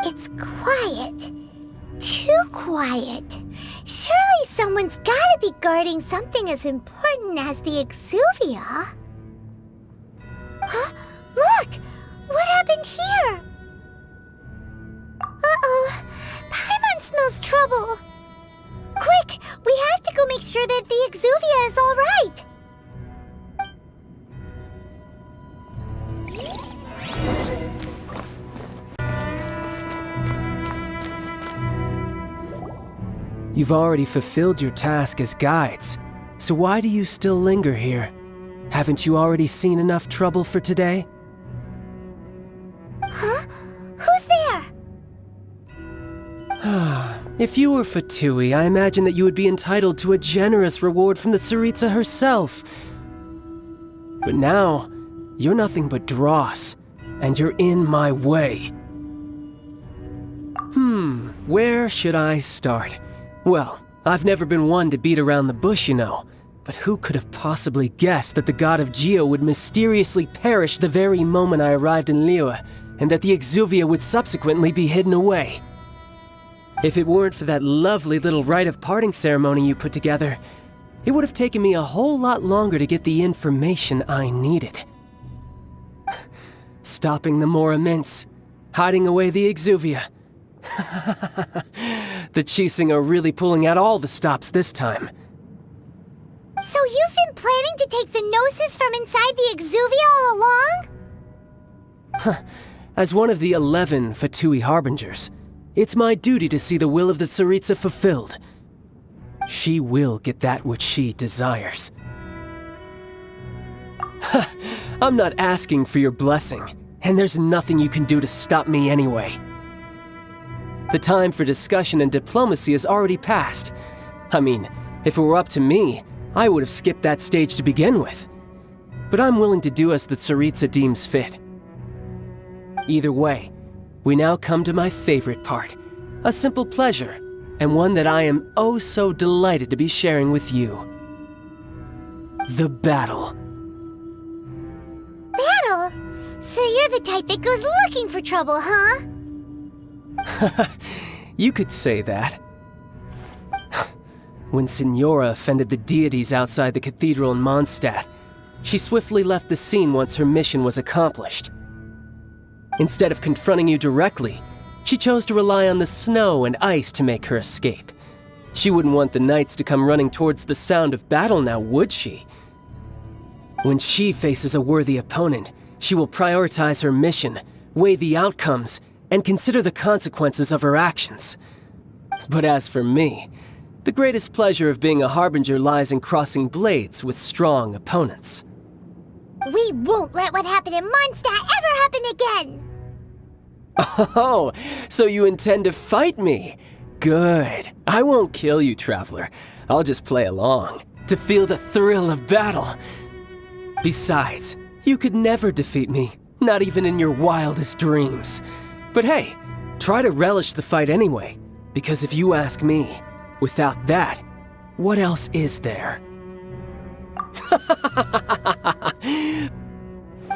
Speaker 1: It's quiet. Too quiet. Surely someone's gotta be guarding something as important as the Exuvia. Huh? Look! What happened here? Uh-oh. Paimon smells trouble. Quick! We have to go make sure that the Exuvia is all right.
Speaker 7: You've already fulfilled your task as guides, so why do you still linger here? Haven't you already seen enough trouble for today?
Speaker 1: Huh? Who's there?
Speaker 7: If you were Fatui, I imagine that you would be entitled to a generous reward from the Tsaritsa herself. But now, you're nothing but dross, and you're in my way. Where should I start? Well, I've never been one to beat around the bush, you know. But who could have possibly guessed that the god of Geo would mysteriously perish the very moment I arrived in Liyue, and that the Exuvia would subsequently be hidden away? If it weren't for that lovely little rite of parting ceremony you put together, it would have taken me a whole lot longer to get the information I needed. Stopping the Mora mints, hiding away the Exuvia. The Chising are really pulling out all the stops this time.
Speaker 1: So you've been planning to take the Gnosis from inside the Exuvia all along?
Speaker 7: As one of the 11 Fatui Harbingers, it's my duty to see the will of the Tsaritsa fulfilled. She will get that which she desires. I'm not asking for your blessing, and there's nothing you can do to stop me anyway. The time for discussion and diplomacy has already passed. I mean, if it were up to me, I would have skipped that stage to begin with. But I'm willing to do as the Tsaritsa deems fit. Either way, we now come to my favorite part. A simple pleasure, and one that I am oh so delighted to be sharing with you. The battle.
Speaker 1: Battle? So you're the type that goes looking for trouble, huh?
Speaker 7: You could say that. When Signora offended the deities outside the cathedral in Mondstadt, she swiftly left the scene once her mission was accomplished. Instead of confronting you directly, she chose to rely on the snow and ice to make her escape. She wouldn't want the knights to come running towards the sound of battle now, would she? When she faces a worthy opponent, she will prioritize her mission, weigh the outcomes, and consider the consequences of her actions. But as for me, The greatest pleasure of being a harbinger lies in crossing blades with strong opponents.
Speaker 1: We won't let what happened in Mondstadt ever happen again!
Speaker 7: Oh, so you intend to fight me? Good. I won't kill you, Traveler. I'll just play along, to feel the thrill of battle. Besides, you could never defeat me, not even in your wildest dreams. But hey, try to relish the fight anyway, because if you ask me, without that, what else is there?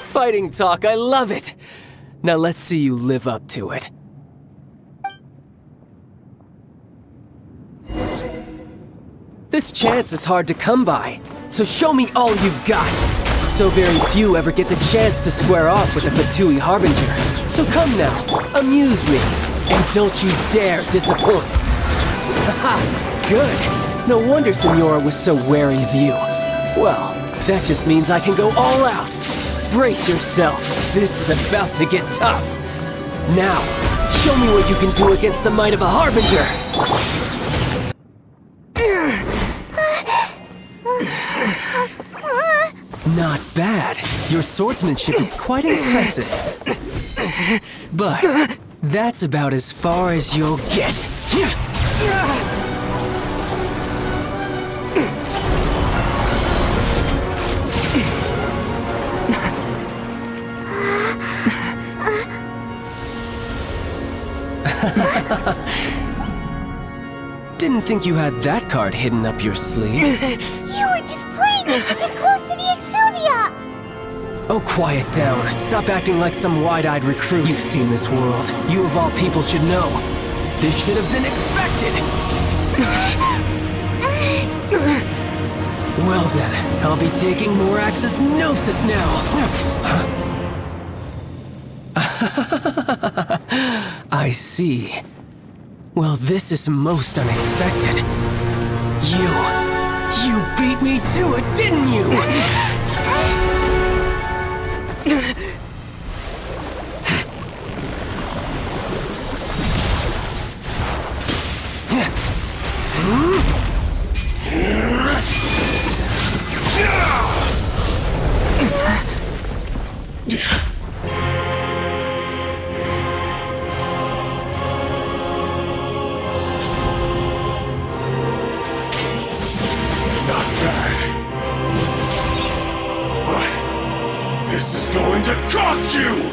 Speaker 7: Fighting talk, I love it! Now let's see you live up to it. This chance is hard to come by, so show me all you've got. So very few ever get the chance to square off with the Fatui Harbinger. So come now, amuse me, and don't you dare disappoint. Haha, good. No wonder Signora was so wary of you. Well, that just means I can go all out. Brace yourself, this is about to get tough. Now, show me what you can do against the might of a Harbinger! Not bad. Your swordsmanship is quite impressive. But that's about as far as you'll get. Didn't think you had that card hidden up your sleeve.
Speaker 1: You were just playing us to get close to the Exuvia!
Speaker 7: Oh, quiet down. Stop acting like some wide-eyed recruit. You've seen this world. You of all people should know. This should have been expected! Well then, I'll be taking Morax's Gnosis now! I see. Well, this is most unexpected. You beat me to it, didn't you?
Speaker 11: This is going to cost you!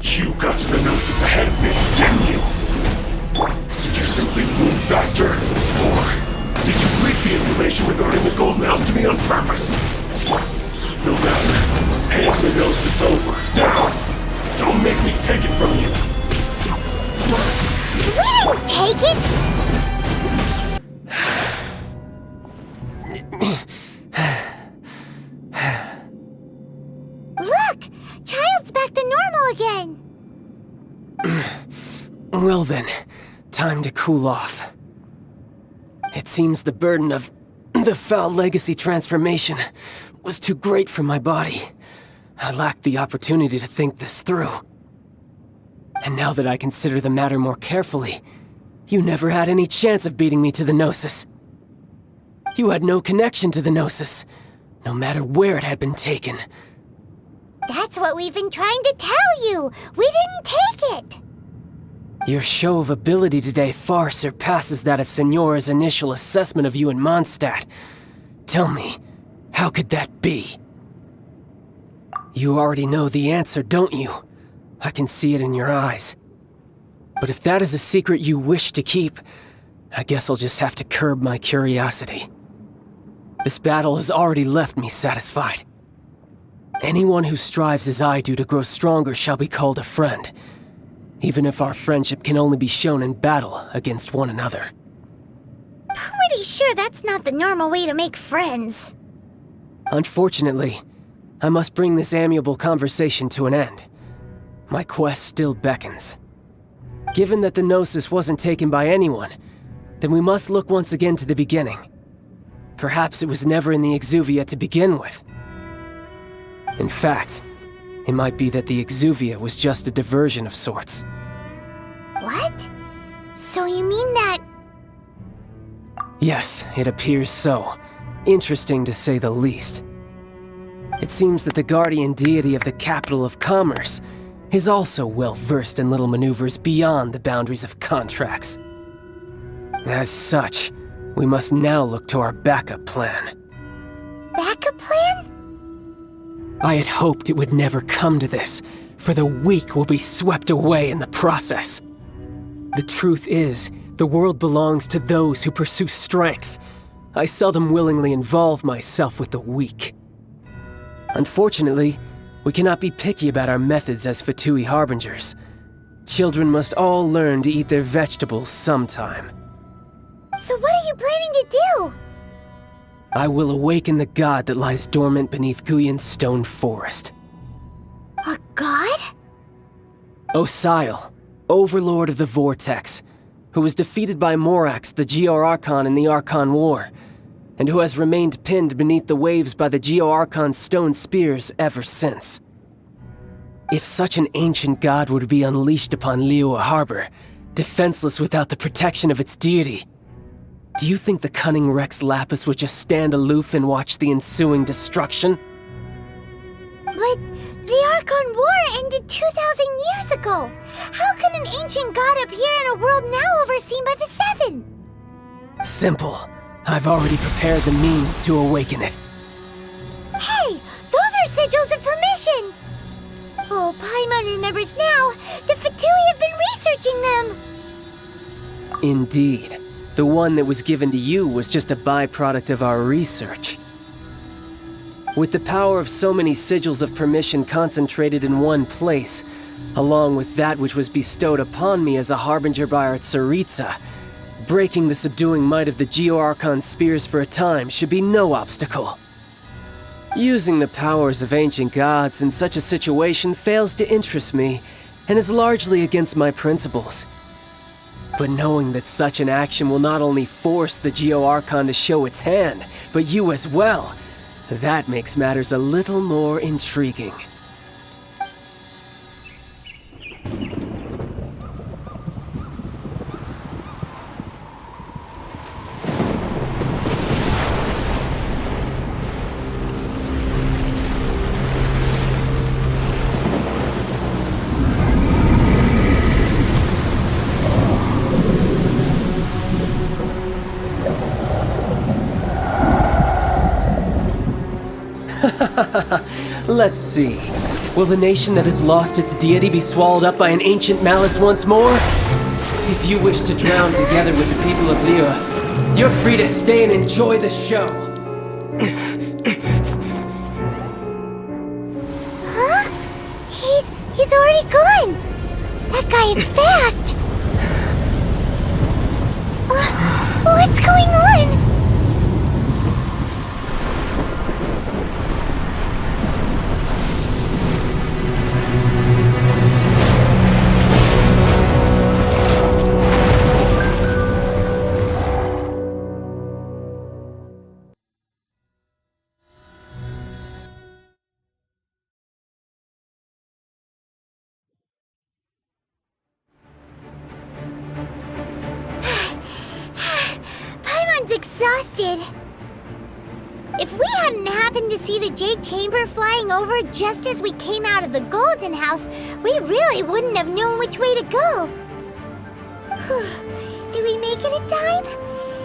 Speaker 11: You got to the Gnosis ahead of me, didn't you? Did you simply move faster? Or did you leak the information regarding the Golden House to me on purpose? No matter. Hand the Gnosis over, now! Don't make me take it from you!
Speaker 1: We didn't take it! Look! Child's back to normal again!
Speaker 7: Well then, time to cool off. It seems the burden of the foul legacy transformation was too great for my body. I lacked the opportunity to think this through. And now that I consider the matter more carefully, you never had any chance of beating me to the Gnosis. You had no connection to the Gnosis, no matter where it had been taken.
Speaker 1: That's what we've been trying to tell you! We didn't take it!
Speaker 7: Your show of ability today far surpasses that of Signora's initial assessment of you in Mondstadt. Tell me, how could that be? You already know the answer, don't you? I can see it in your eyes. But if that is a secret you wish to keep, I guess I'll just have to curb my curiosity. This battle has already left me satisfied. Anyone who strives as I do to grow stronger shall be called a friend, even if our friendship can only be shown in battle against one another.
Speaker 1: Pretty pretty sure that's not the normal way to make friends.
Speaker 7: Unfortunately, I must bring this amiable conversation to an end. My quest still beckons. Given that the Gnosis wasn't taken by anyone, then we must look once again to the beginning. Perhaps it was never in the Exuvia to begin with. In fact, it might be that the Exuvia was just a diversion of sorts.
Speaker 1: What? So you mean that...
Speaker 7: Yes, it appears so. Interesting to say the least. It seems that the guardian deity of the capital of commerce is also well versed in little maneuvers beyond the boundaries of contracts. As such, we must now look to our backup plan.
Speaker 1: Backup plan?
Speaker 7: I had hoped it would never come to this, for the weak will be swept away in the process. The truth is, the world belongs to those who pursue strength. I seldom willingly involve myself with the weak. Unfortunately, we cannot be picky about our methods as Fatui harbingers. Children must all learn to eat their vegetables sometime.
Speaker 1: So what are you planning to do?
Speaker 7: I will awaken the god that lies dormant beneath Guyon's stone forest.
Speaker 1: A god?
Speaker 7: Osial, overlord of the Vortex, who was defeated by Morax, the Geo-Archon in the Archon War, and who has remained pinned beneath the waves by the Geo-Archon's stone spears ever since. If such an ancient god were to be unleashed upon Liyue Harbor, defenseless without the protection of its deity, do you think the cunning Rex Lapis would just stand aloof and watch the ensuing destruction?
Speaker 1: But the Archon War ended 2,000 years ago. How can an ancient god appear in a world now overseen by the Seven?
Speaker 7: Simple. I've already prepared the means to awaken it.
Speaker 1: Hey, those are sigils of permission! Oh, Paimon remembers now. The Fatui have been researching them!
Speaker 7: Indeed. The one that was given to you was just a byproduct of our research. With the power of so many sigils of permission concentrated in one place, along with that which was bestowed upon me as a harbinger by our Tsaritsa, breaking the subduing might of the Geo-Archon spears for a time should be no obstacle. Using the powers of ancient gods in such a situation fails to interest me, and is largely against my principles. But knowing that such an action will not only force the Geo-Archon to show its hand, but you as well, that makes matters a little more intriguing. Let's see. Will the nation that has lost its deity be swallowed up by an ancient malice once more? If you wish to drown together with the people of Liyue, you're free to stay and enjoy the show.
Speaker 1: Huh? He's already gone! That guy is fast! What's going on? Exhausted. If we hadn't happened to see the Jade Chamber flying over just as we came out of the Golden House, we really wouldn't have known which way to go. Did we make it in time?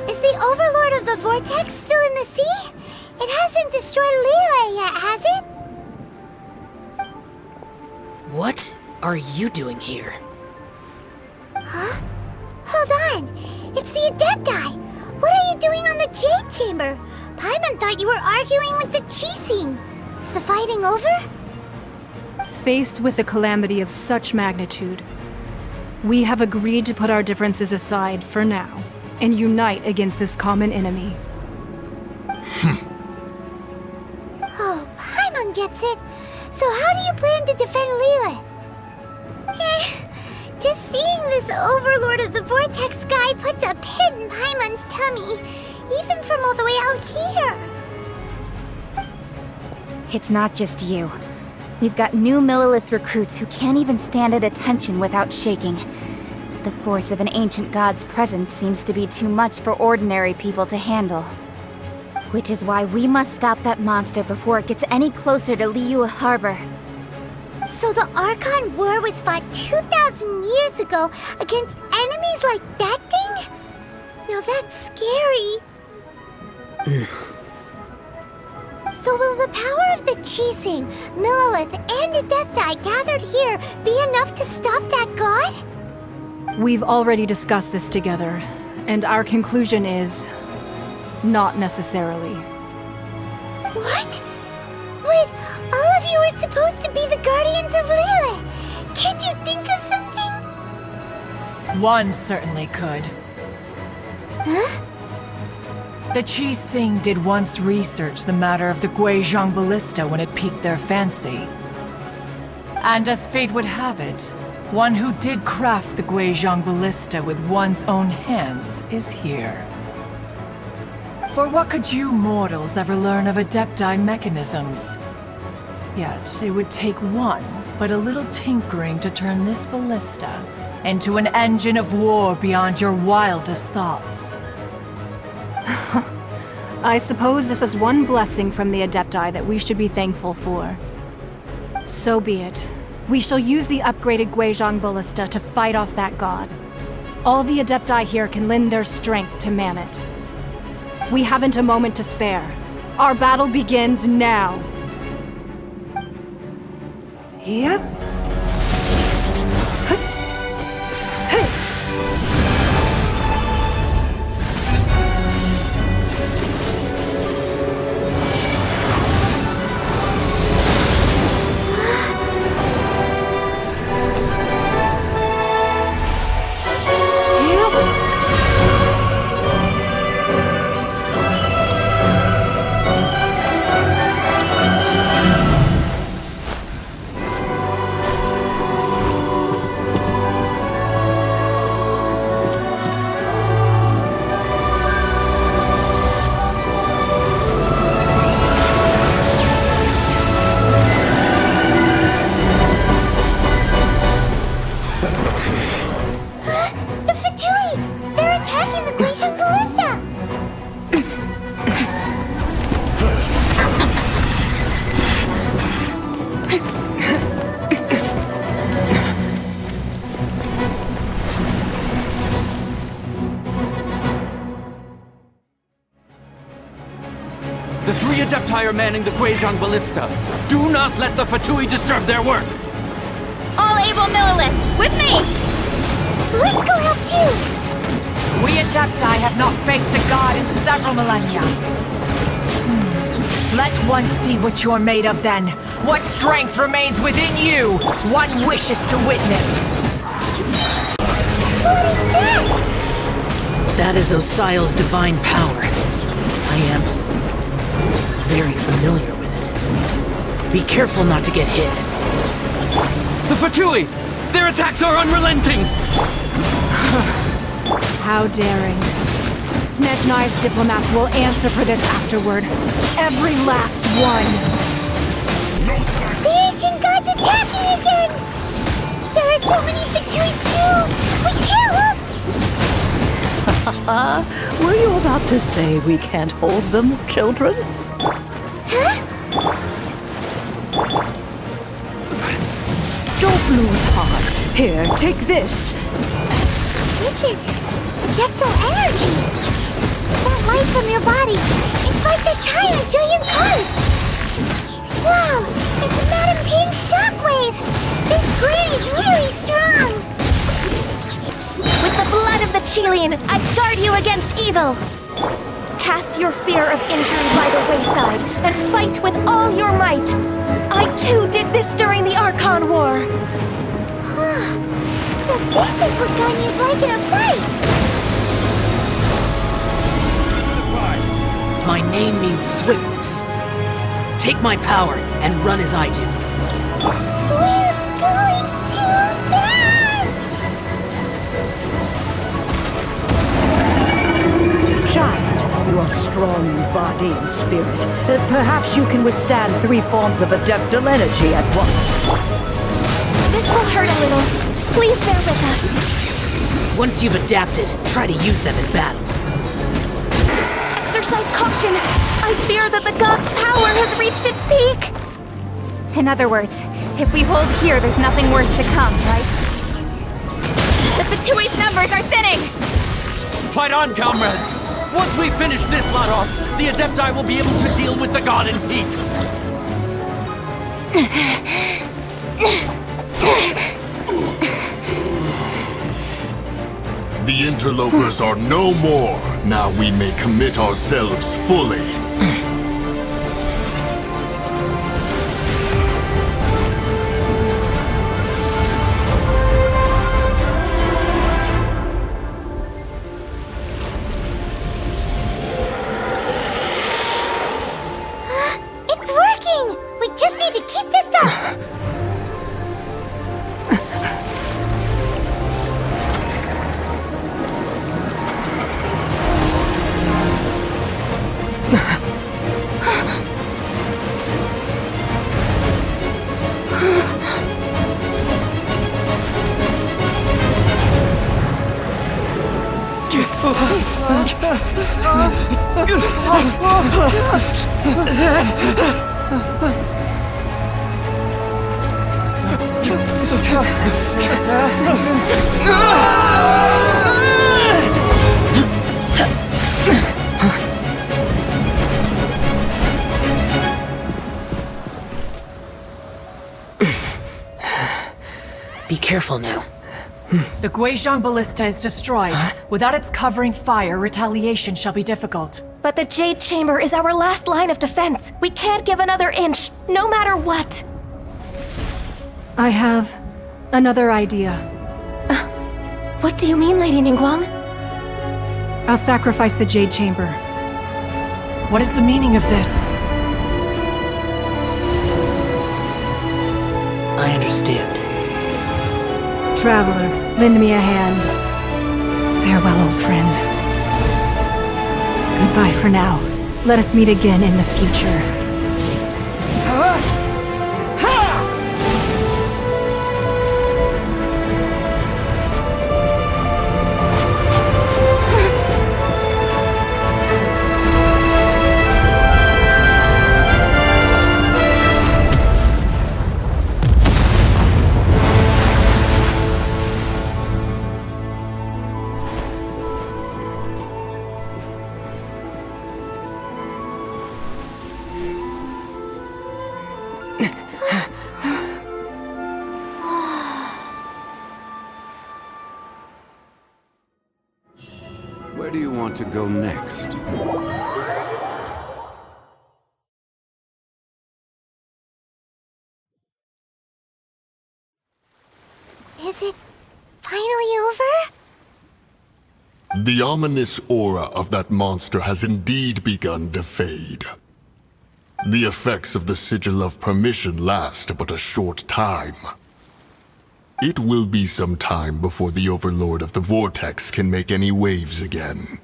Speaker 1: Is the Overlord of the Vortex still in the sea? It hasn't destroyed Liyue yet, has it?
Speaker 12: What are you doing here?
Speaker 1: Huh? Hold on. It's the Adepti. What are you doing on the Jade Chamber? Paimon thought you were arguing with the Chising. Is the fighting over?
Speaker 8: Faced with a calamity of such magnitude, we have agreed to put our differences aside for now and unite against this common enemy.
Speaker 1: Oh, Paimon gets it. So how do you plan to defend Liyue? Just seeing this overlord of the vortex guy puts a pit in Paimon's tummy, even from all the way out here.
Speaker 4: It's not just you. We've got new Monolith recruits who can't even stand at attention without shaking. The force of an ancient god's presence seems to be too much for ordinary people to handle. Which is why we must stop that monster before it gets any closer to Liyue Harbor.
Speaker 1: So the Archon War was fought 2,000 years ago against enemies like that thing? Now that's scary. So will the power of the Chising, Monolith, and Adepti gathered here be enough to stop that god?
Speaker 8: We've already discussed this together, and our conclusion is... not necessarily.
Speaker 1: What? But all of you are supposed to be the guardians of Liyue. Can't you think of something?
Speaker 13: One certainly could.
Speaker 1: Huh?
Speaker 13: The Chising did once research the matter of the Guizhong Ballista when it piqued their fancy. And as fate would have it, one who did craft the Guizhong Ballista with one's own hands is here. For what could you mortals ever learn of Adepti mechanisms? Yet, it would take one, but a little tinkering to turn this ballista into an engine of war beyond your wildest thoughts.
Speaker 8: I suppose this is one blessing from the Adepti that we should be thankful for. So be it. We shall use the upgraded Guizhong Ballista to fight off that god. All the Adepti here can lend their strength to man it. We haven't a moment to spare. Our battle begins now.
Speaker 13: Yep.
Speaker 5: The three Adepti are manning the Guizhong Ballista. Do not let the Fatui disturb their work!
Speaker 4: All able Monolith, with me!
Speaker 1: Let's go help too!
Speaker 13: We Adepti have not faced a god in several millennia. Let one see what you're made of then. What strength remains within you, one wishes to witness.
Speaker 1: What is that?
Speaker 12: That is Osial's divine power. I am very familiar with it. Be careful not to get hit.
Speaker 5: The Fatui! Their attacks are unrelenting!
Speaker 8: How daring. Snezhnai's diplomats will answer for this afterward. Every last one.
Speaker 1: The ancient god's attacking again! There are so many Fatui too! We can't look!
Speaker 14: Were you about to say we can't hold them, children?
Speaker 1: Huh?
Speaker 14: Don't lose heart. Here, take this.
Speaker 1: This is Adeptal energy! That light from your body, it's like the tide of Julian Cars! Wow, it's Madame Ping's shockwave! This grid is really strong!
Speaker 9: With the blood of the Chilian, I guard you against evil! Cast your fear of injury by the wayside, and fight with all your might! I too did this during the Archon War!
Speaker 1: So this is what Ganyu's like in a fight!
Speaker 12: My name means swiftness. Take my power and run as I do.
Speaker 1: We're going too fast!
Speaker 14: Child, you are strong in body and spirit. Perhaps you can withstand 3 forms of adeptal energy at once.
Speaker 9: This will hurt a little. Please bear with us.
Speaker 12: Once you've adapted, try to use them in battle.
Speaker 9: Exercise caution. I fear that the god's power has reached its peak.
Speaker 4: In other words, if we hold here, there's nothing worse to come, right? The Fatui's numbers are thinning!
Speaker 15: Fight on, comrades! Once we finish this lot off, the Adepti will be able to deal with the god in peace.
Speaker 11: The interlopers are no more. Now we may commit ourselves fully.
Speaker 1: It's working! We just need to keep this up!
Speaker 12: Be careful now.
Speaker 13: The Guizhong Ballista is destroyed. Without its covering fire, retaliation shall be difficult.
Speaker 9: But the Jade Chamber is our last line of defense. We can't give another inch, no matter what.
Speaker 8: I have another idea.
Speaker 9: What do you mean, Lady Ningguang?
Speaker 8: I'll sacrifice the Jade Chamber.
Speaker 13: What is the meaning of this?
Speaker 12: I understand.
Speaker 8: Traveler, lend me a hand. Farewell, old friend. Goodbye for now. Let us meet again in the future.
Speaker 10: Where do you want to go next?
Speaker 1: Is it finally over?
Speaker 11: The ominous aura of that monster has indeed begun to fade. The effects of the Sigil of Permission last but a short time. It will be some time before the Overlord of the Vortex can make any waves again.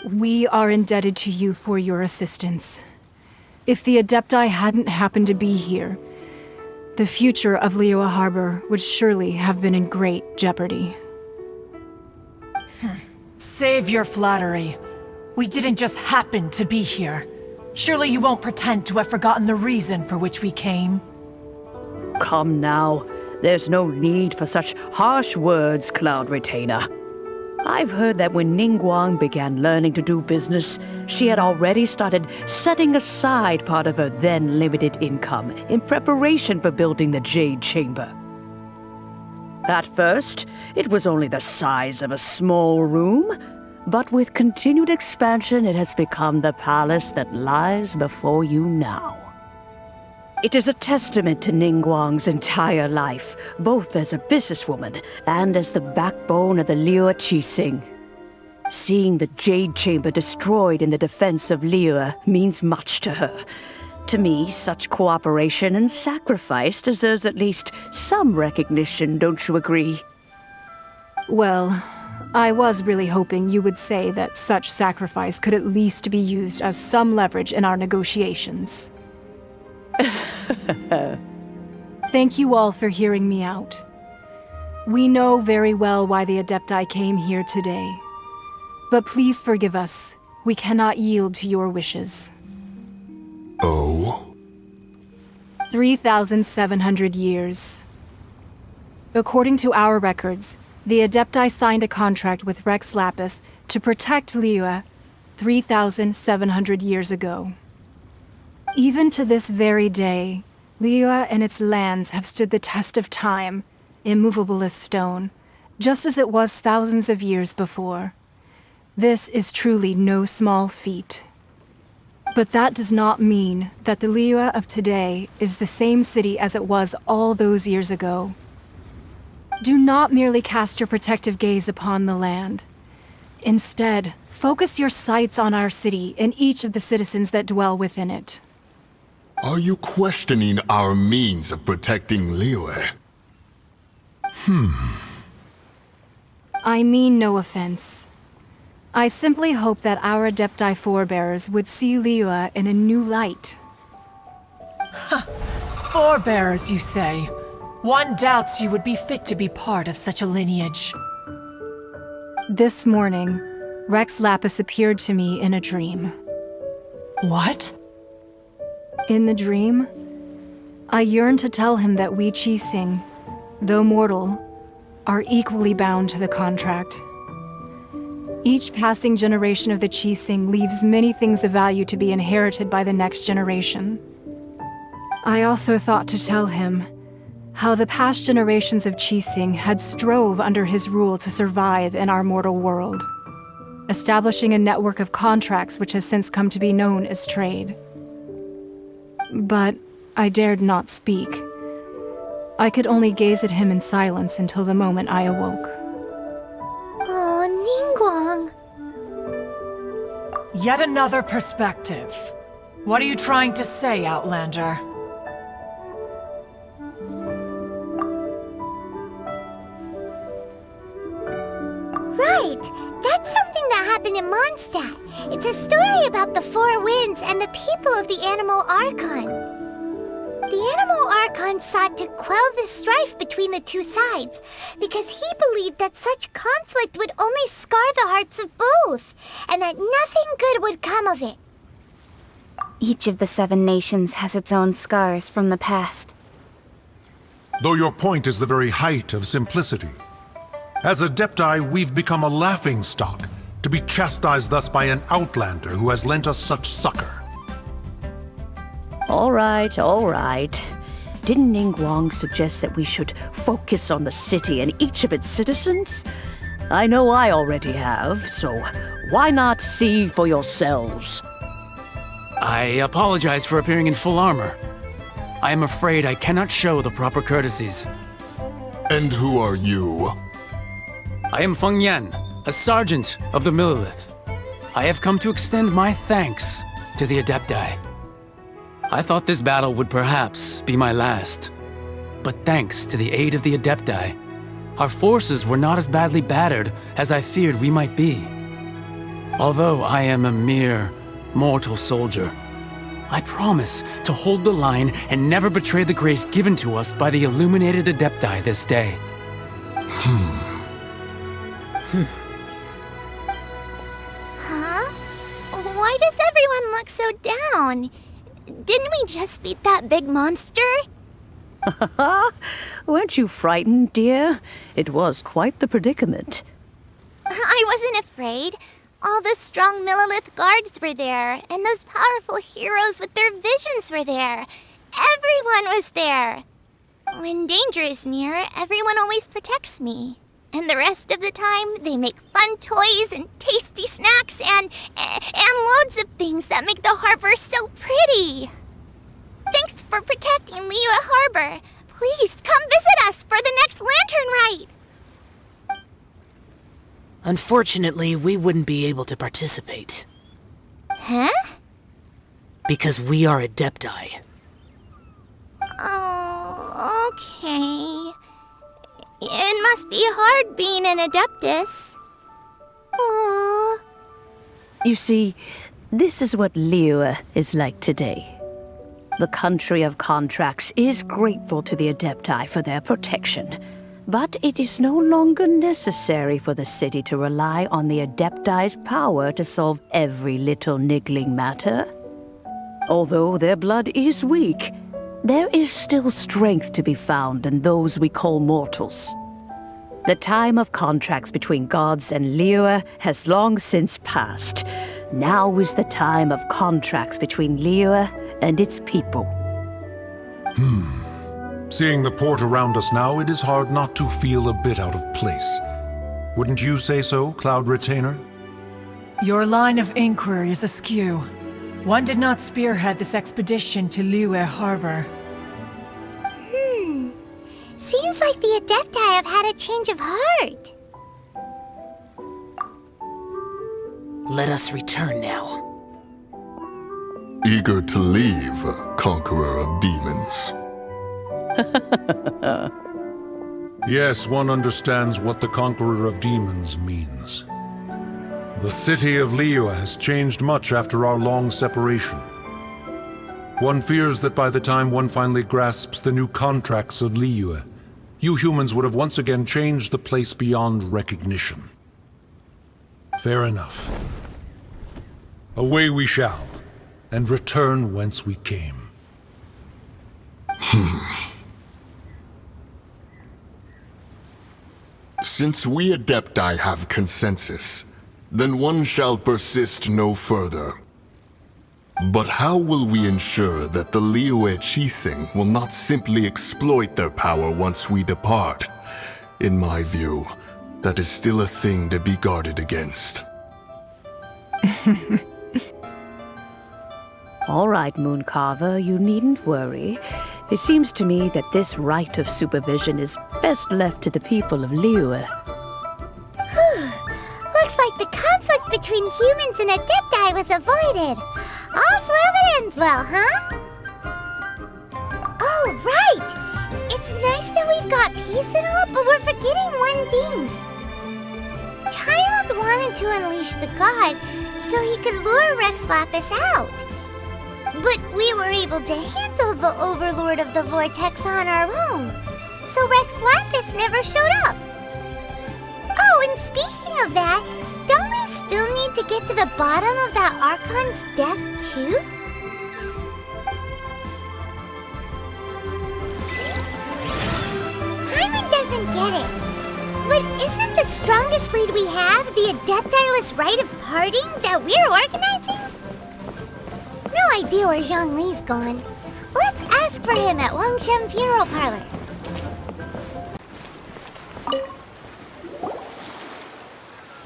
Speaker 8: We are indebted to you for your assistance. If the Adepti hadn't happened to be here, the future of Liyue Harbor would surely have been in great jeopardy.
Speaker 13: Save your flattery. We didn't just happen to be here. Surely you won't pretend to have forgotten the reason for which we came.
Speaker 14: Come now. There's no need for such harsh words, Cloud Retainer. I've heard that when Ningguang began learning to do business, she had already started setting aside part of her then limited income in preparation for building the Jade Chamber. At first, it was only the size of a small room, but with continued expansion, it has become the palace that lies before you now. It is a testament to Ningguang's entire life, both as a businesswoman and as the backbone of the Liyue Qixing. Seeing the Jade Chamber destroyed in the defense of Liyue means much to her. To me, such cooperation and sacrifice deserves at least some recognition, don't you agree?
Speaker 8: Well, I was really hoping you would say that such sacrifice could at least be used as some leverage in our negotiations. Thank you all for hearing me out. We know very well why the Adepti came here today. But please forgive us. We cannot yield to your wishes.
Speaker 11: Oh?
Speaker 8: 3,700 years. According to our records, the Adepti signed a contract with Rex Lapis to protect Liyue 3,700 years ago. Even to this very day, Liyue and its lands have stood the test of time, immovable as stone, just as it was thousands of years before. This is truly no small feat. But that does not mean that the Liyue of today is the same city as it was all those years ago. Do not merely cast your protective gaze upon the land. Instead, focus your sights on our city and each of the citizens that dwell within it.
Speaker 11: Are you questioning our means of protecting Liyue?
Speaker 8: I mean no offense. I simply hope that our Adepti forebears would see Liyue in a new light.
Speaker 13: Forebearers, you say? One doubts you would be fit to be part of such a lineage.
Speaker 8: This morning, Rex Lapis appeared to me in a dream.
Speaker 13: What?
Speaker 8: In the dream, I yearned to tell him that we Qixing, though mortal, are equally bound to the contract. Each passing generation of the Qixing leaves many things of value to be inherited by the next generation. I also thought to tell him how the past generations of Qixing had strove under his rule to survive in our mortal world, establishing a network of contracts which has since come to be known as trade. But I dared not speak. I could only gaze at him in silence until the moment I awoke.
Speaker 1: Oh, Ningguang.
Speaker 13: Yet another perspective. What are you trying to say, Outlander?
Speaker 1: Right! That's something that happened in Mondstadt. It's a story about the Four Winds and the people of the Animal Archon. The Animal Archon sought to quell the strife between the two sides, because he believed that such conflict would only scar the hearts of both, and that nothing good would come of it.
Speaker 4: Each of the 7 nations has its own scars from the past.
Speaker 16: Though your point is the very height of simplicity. As Adepti, we've become a laughingstock, to be chastised thus by an outlander who has lent us such succor.
Speaker 14: All right, all right. Didn't Ningguang suggest that we should focus on the city and each of its citizens? I know I already have, so why not see for yourselves?
Speaker 15: I apologize for appearing in full armor. I am afraid I cannot show the proper courtesies.
Speaker 11: And who are you?
Speaker 15: I am Feng Yan, a sergeant of the Monoliths. I have come to extend my thanks to the Adepti. I thought this battle would perhaps be my last. But thanks to the aid of the Adepti, our forces were not as badly battered as I feared we might be. Although I am a mere mortal soldier, I promise to hold the line and never betray the grace given to us by the illuminated Adepti this day.
Speaker 1: Huh? Why does everyone look so down? Didn't we just beat that big monster?
Speaker 14: Weren't you frightened, dear? It was quite the predicament.
Speaker 1: I wasn't afraid. All the strong Monolith guards were there, and those powerful heroes with their visions were there. Everyone was there. When danger is near, everyone always protects me. And the rest of the time, they make fun toys and tasty snacks and loads of things that make the harbor so pretty. Thanks for protecting Liyue Harbor. Please come visit us for the next lantern rite.
Speaker 12: Unfortunately, we wouldn't be able to participate.
Speaker 1: Huh?
Speaker 12: Because we are Adepti.
Speaker 1: Oh, okay. It must be hard being an Adeptus. Aww.
Speaker 14: You see, this is what Liyue is like today. The country of contracts is grateful to the Adepti for their protection, but it is no longer necessary for the city to rely on the Adepti's power to solve every little niggling matter. Although their blood is weak, there is still strength to be found in those we call mortals. The time of contracts between gods and Liyue has long since passed. Now is the time of contracts between Liyue and its people.
Speaker 16: Seeing the port around us now, it is hard not to feel a bit out of place. Wouldn't you say so, Cloud Retainer?
Speaker 13: Your line of inquiry is askew. One did not spearhead this expedition to Liyue Harbor.
Speaker 1: Seems like the Adepti have had a change of heart.
Speaker 12: Let us return now.
Speaker 11: Eager to leave, Conqueror of Demons.
Speaker 16: Yes, one understands what the Conqueror of Demons means. The city of Liyue has changed much after our long separation. One fears that by the time one finally grasps the new contracts of Liyue, you humans would have once again changed the place beyond recognition. Fair enough. Away we shall, and return whence we came.
Speaker 11: Since we Adepti have consensus, then one shall persist no further. But how will we ensure that the Liyue Qixing will not simply exploit their power once we depart? In my view, that is still a thing to be guarded against.
Speaker 14: All right, Mooncarver, you needn't worry. It seems to me that this right of supervision is best left to the people of Liyue.
Speaker 1: Looks like the conflict between humans and Adepti was avoided. All's well that ends well, huh? Oh, right! It's nice that we've got peace and all, but we're forgetting one thing. Child wanted to unleash the god so he could lure Rex Lapis out. But we were able to handle the Overlord of the Vortex on our own, so Rex Lapis never showed up. Oh, and speaking of that, don't we still need to get to the bottom of that Archon's death, too? Hyman doesn't get it. But isn't the strongest lead we have the Adeptiless rite of parting that we're organizing? No idea where Zhongli's gone. Let's ask for him at Wangshen Funeral Parlor.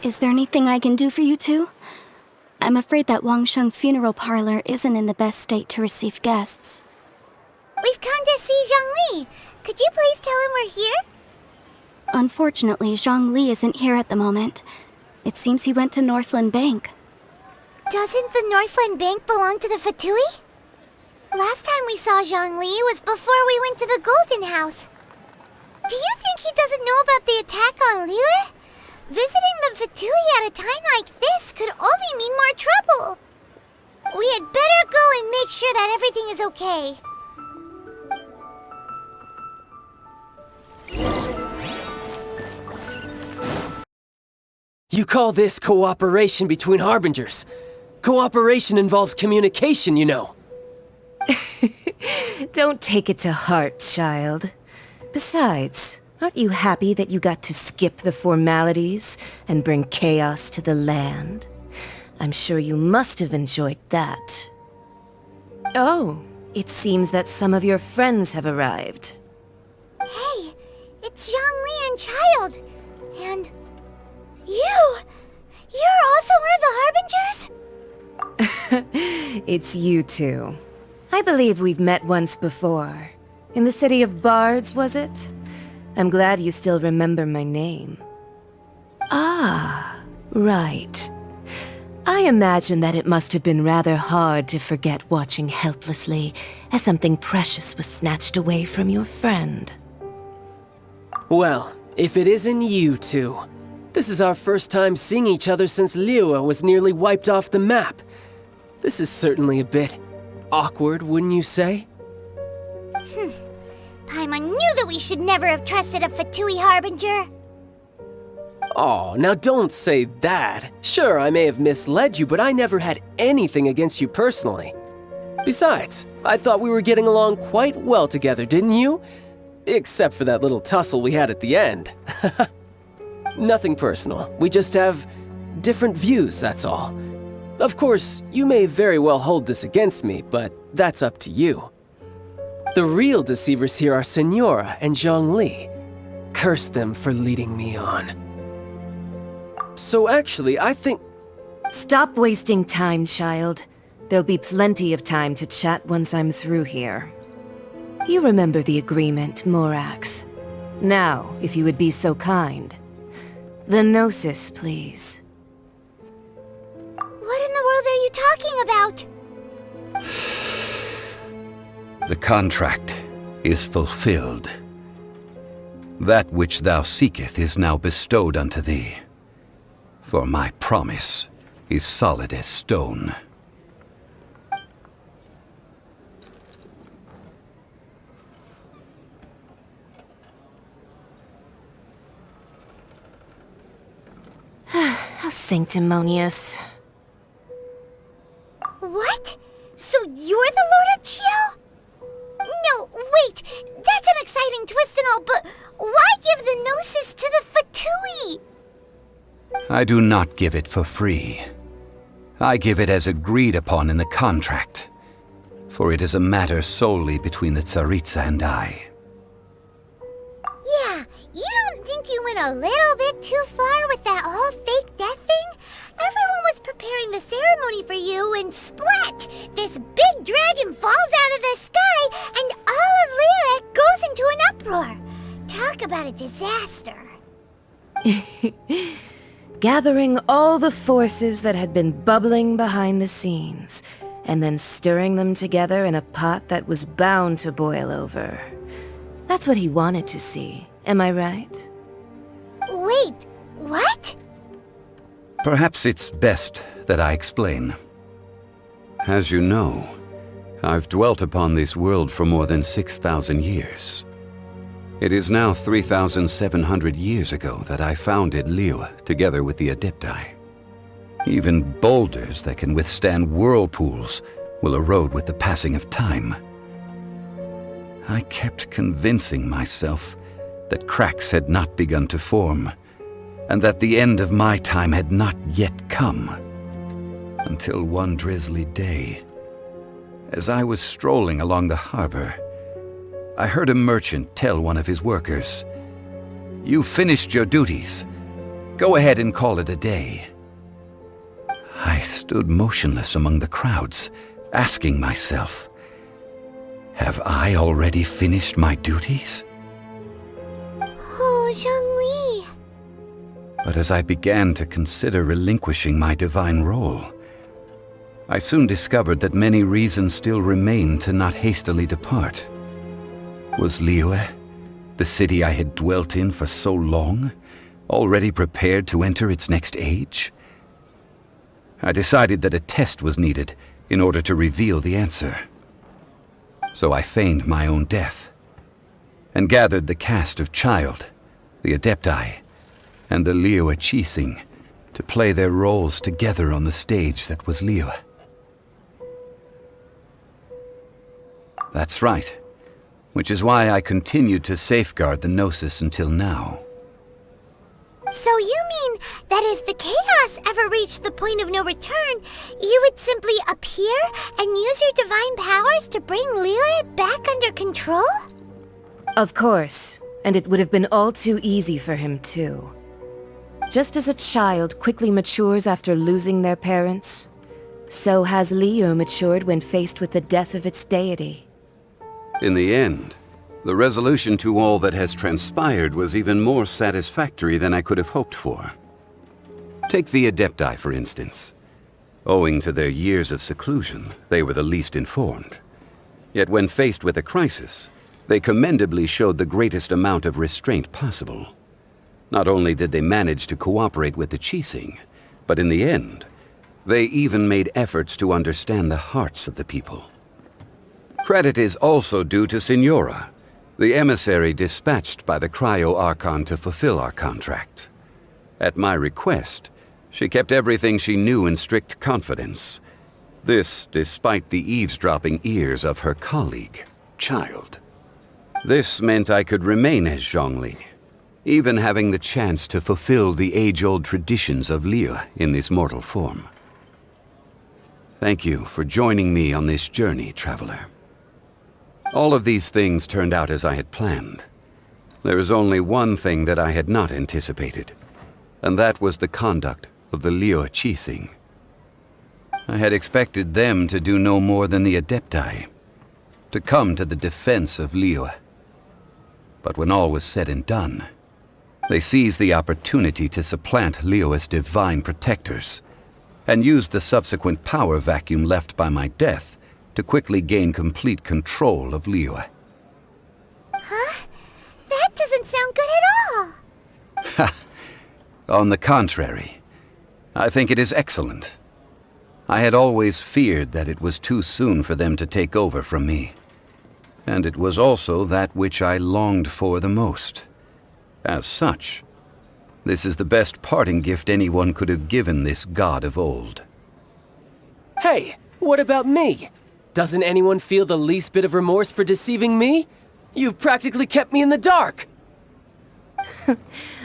Speaker 4: Is there anything I can do for you two? I'm afraid that Wangshen Funeral Parlor isn't in the best state to receive guests.
Speaker 1: We've come to see Zhongli. Could you please tell him we're here?
Speaker 4: Unfortunately, Zhongli isn't here at the moment. It seems he went to Northland Bank.
Speaker 1: Doesn't the Northland Bank belong to the Fatui? Last time we saw Zhongli was before we went to the Golden House. Do you think he doesn't know about the attack on Liyue? Visiting the Fatui at a time like this could only mean more trouble. We had better go and make sure that everything is okay.
Speaker 7: You call this cooperation between Harbingers? Cooperation involves communication, you know.
Speaker 17: Don't take it to heart, child. Besides, aren't you happy that you got to skip the formalities and bring chaos to the land? I'm sure you must have enjoyed that. Oh, it seems that some of your friends have arrived.
Speaker 1: Hey, it's Zhongli and Child. And you're also one of the Harbingers?
Speaker 17: It's you two. I believe we've met once before. In the city of Bards, was it? I'm glad you still remember my name. Ah, right. I imagine that it must have been rather hard to forget watching helplessly as something precious was snatched away from your friend.
Speaker 7: Well, if it isn't you two. This is our first time seeing each other since Liyue was nearly wiped off the map. This is certainly a bit awkward, wouldn't you say?
Speaker 1: Paimon knew that we should never have trusted a Fatui Harbinger.
Speaker 7: Oh, now don't say that. Sure, I may have misled you, but I never had anything against you personally. Besides, I thought we were getting along quite well together, didn't you? Except for that little tussle we had at the end. Nothing personal. We just have different views, that's all. Of course, you may very well hold this against me, but that's up to you. The real deceivers here are Senora and Zhongli. Curse them for leading me on. So actually, I think...
Speaker 17: Stop wasting time, child. There'll be plenty of time to chat once I'm through here. You remember the agreement, Morax. Now, if you would be so kind. The Gnosis, please.
Speaker 1: What in the world are you talking about?
Speaker 10: The contract is fulfilled. That which thou seeketh is now bestowed unto thee. For my promise is solid as stone.
Speaker 17: How sanctimonious.
Speaker 1: What? So you're the Lord of Chio? No, wait! That's an exciting twist and all, but why give the Gnosis to the Fatui?
Speaker 10: I do not give it for free. I give it as agreed upon in the contract, for it is a matter solely between the Tsaritsa and I.
Speaker 1: Yeah, you don't think you went a little bit too far with that whole fake death thing? Everyone was preparing the ceremony for you, and splat! This big dragon falls out of the sky, and all of Liyue goes into an uproar. Talk about a disaster.
Speaker 17: Gathering all the forces that had been bubbling behind the scenes, and then stirring them together in a pot that was bound to boil over. That's what he wanted to see, am I right?
Speaker 1: Wait, what?
Speaker 10: Perhaps it's best that I explain. As you know, I've dwelt upon this world for more than 6,000 years. It is now 3,700 years ago that I founded Liyue together with the Adepti. Even boulders that can withstand whirlpools will erode with the passing of time. I kept convincing myself that cracks had not begun to form, and that the end of my time had not yet come. Until one drizzly day, as I was strolling along the harbor, I heard a merchant tell one of his workers, "You've finished your duties. Go ahead and call it a day." I stood motionless among the crowds, asking myself, have I already finished my duties?
Speaker 1: Oh, Zhongli.
Speaker 10: But as I began to consider relinquishing my divine role, I soon discovered that many reasons still remained to not hastily depart. Was Liyue, the city I had dwelt in for so long, already prepared to enter its next age? I decided that a test was needed in order to reveal the answer. So I feigned my own death, and gathered the cast of Child, the Adepti, and the Liyue Qixing to play their roles together on the stage that was Liyue. That's right. Which is why I continued to safeguard the Gnosis until now.
Speaker 1: So you mean that if the chaos ever reached the point of no return, you would simply appear and use your divine powers to bring Liyue back under control?
Speaker 17: Of course, and it would have been all too easy for him too. Just as a child quickly matures after losing their parents, so has Liyue matured when faced with the death of its deity.
Speaker 10: In the end, the resolution to all that has transpired was even more satisfactory than I could have hoped for. Take the Adepti, for instance. Owing to their years of seclusion, they were the least informed. Yet when faced with a crisis, they commendably showed the greatest amount of restraint possible. Not only did they manage to cooperate with the Qixing, but in the end, they even made efforts to understand the hearts of the people. Credit is also due to Signora, the emissary dispatched by the Liyue Archon to fulfill our contract. At my request, she kept everything she knew in strict confidence. This despite the eavesdropping ears of her colleague, Child. This meant I could remain as Zhongli, even having the chance to fulfill the age-old traditions of Liyue in this mortal form. Thank you for joining me on this journey, traveler. All of these things turned out as I had planned. There is only one thing that I had not anticipated, and that was the conduct of the Liyue Qixing. I had expected them to do no more than the Adepti, to come to the defense of Liyue. But when all was said and done, they seized the opportunity to supplant Liyue as divine protectors, and used the subsequent power vacuum left by my death to quickly gain complete control of Liyue.
Speaker 1: Huh? That doesn't sound good at all!
Speaker 10: Ha! On the contrary, I think it is excellent. I had always feared that it was too soon for them to take over from me. And it was also that which I longed for the most. As such, this is the best parting gift anyone could have given this god of old.
Speaker 7: Hey, what about me? Doesn't anyone feel the least bit of remorse for deceiving me? You've practically kept me in the dark!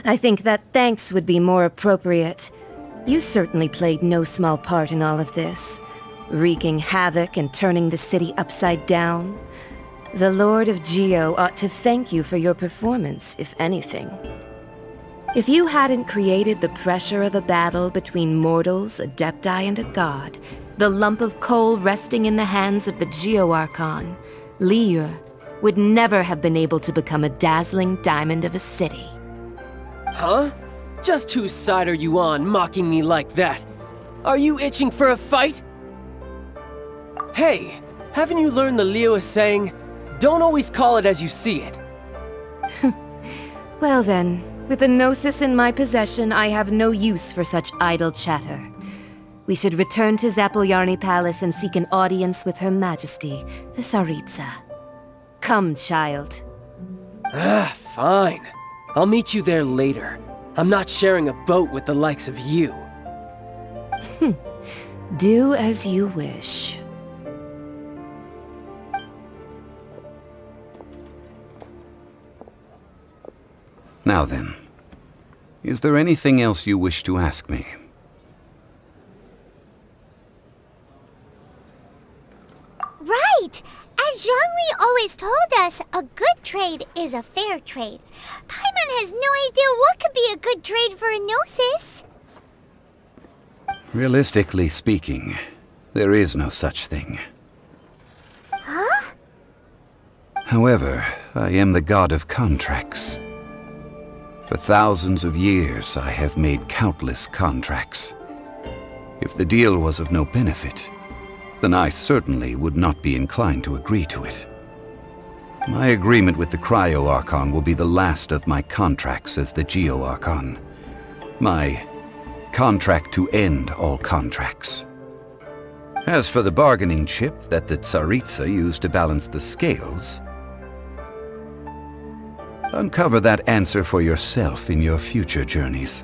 Speaker 17: I think that thanks would be more appropriate. You certainly played no small part in all of this, wreaking havoc and turning the city upside down. The Lord of Geo ought to thank you for your performance, if anything. If you hadn't created the pressure of a battle between mortals, Adepti, and a god, the lump of coal resting in the hands of the Geo Archon, Liyue, would never have been able to become a dazzling diamond of a city.
Speaker 7: Huh? Just whose side are you on, mocking me like that? Are you itching for a fight? Hey, haven't you learned the Liyue saying, don't always call it as you see it?
Speaker 17: Well then, with the Gnosis in my possession, I have no use for such idle chatter. We should return to Zapolyarny Palace and seek an audience with Her Majesty, the Tsaritsa. Come, child.
Speaker 7: Fine. I'll meet you there later. I'm not sharing a boat with the likes of you.
Speaker 17: Do as you wish.
Speaker 10: Now then, is there anything else you wish to ask me?
Speaker 1: Right! As Zhongli always told us, a good trade is a fair trade. Paimon has no idea what could be a good trade for a Gnosis.
Speaker 10: Realistically speaking, there is no such thing.
Speaker 1: Huh?
Speaker 10: However, I am the god of contracts. For thousands of years, I have made countless contracts. If the deal was of no benefit, then I certainly would not be inclined to agree to it. My agreement with the Liyue Archon will be the last of my contracts as the Geo Archon. My contract to end all contracts. As for the bargaining chip that the Tsaritsa used to balance the scales, uncover that answer for yourself in your future journeys.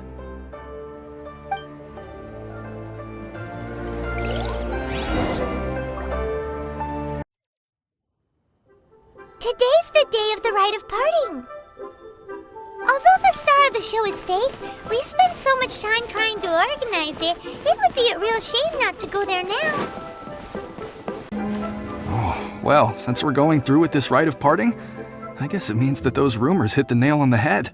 Speaker 1: Today's the day of the rite of parting. Although the star of the show is fake, we've spent so much time trying to organize it, it would be a real shame not to go there now.
Speaker 18: Oh, well, since we're going through with this rite of parting, I guess it means that those rumors hit the nail on the head.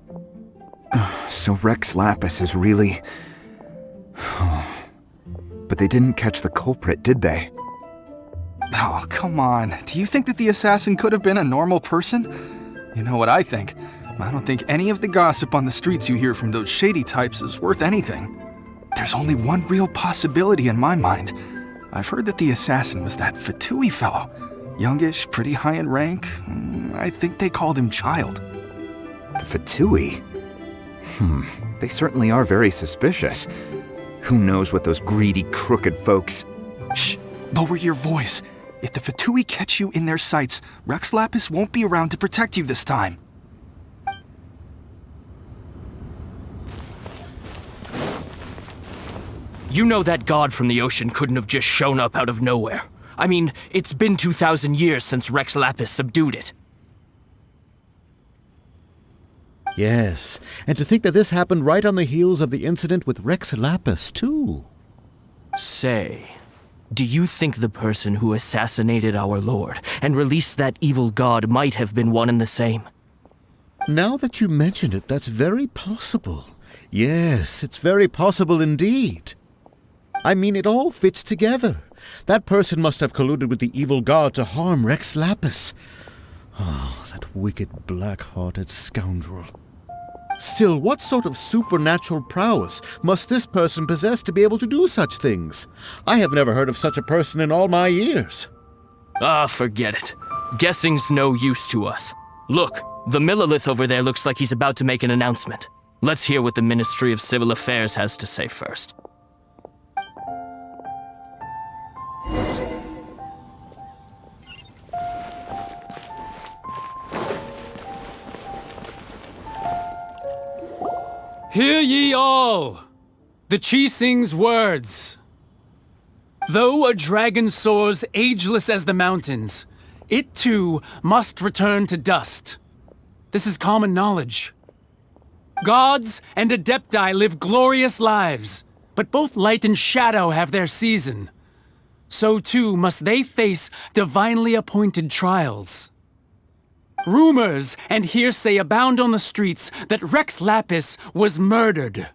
Speaker 19: So Rex Lapis is really... But they didn't catch the culprit, did they?
Speaker 18: Oh, come on. Do you think that the assassin could have been a normal person? You know what I think. I don't think any of the gossip on the streets you hear from those shady types is worth anything. There's only one real possibility in my mind. I've heard that the assassin was that Fatui fellow. Youngish, pretty high in rank. I think they called him Child.
Speaker 19: The Fatui? They certainly are very suspicious. Who knows what those greedy, crooked folks...
Speaker 18: Shh! Lower your voice. If the Fatui catch you in their sights, Rex Lapis won't be around to protect you this time.
Speaker 3: You know that god from the ocean couldn't have just shown up out of nowhere. I mean, it's been 2,000 years since Rex Lapis subdued it.
Speaker 20: Yes, and to think that this happened right on the heels of the incident with Rex Lapis, too.
Speaker 3: Say, do you think the person who assassinated our lord and released that evil god might have been one and the same?
Speaker 20: Now that you mention it, that's very possible. Yes, it's very possible indeed. I mean, it all fits together. That person must have colluded with the evil god to harm Rex Lapis. Oh, that wicked, black-hearted scoundrel. Still, what sort of supernatural prowess must this person possess to be able to do such things? I have never heard of such a person in all my years.
Speaker 3: Forget it. Guessing's no use to us. Look, the Monolith over there looks like he's about to make an announcement. Let's hear what the Ministry of Civil Affairs has to say first.
Speaker 15: Hear ye all! The Qixing's words. Though a dragon soars ageless as the mountains, it too must return to dust. This is common knowledge. Gods and Adepti live glorious lives, but both light and shadow have their season. So too must they face divinely appointed trials. Rumors and hearsay abound on the streets that Rex Lapis was murdered.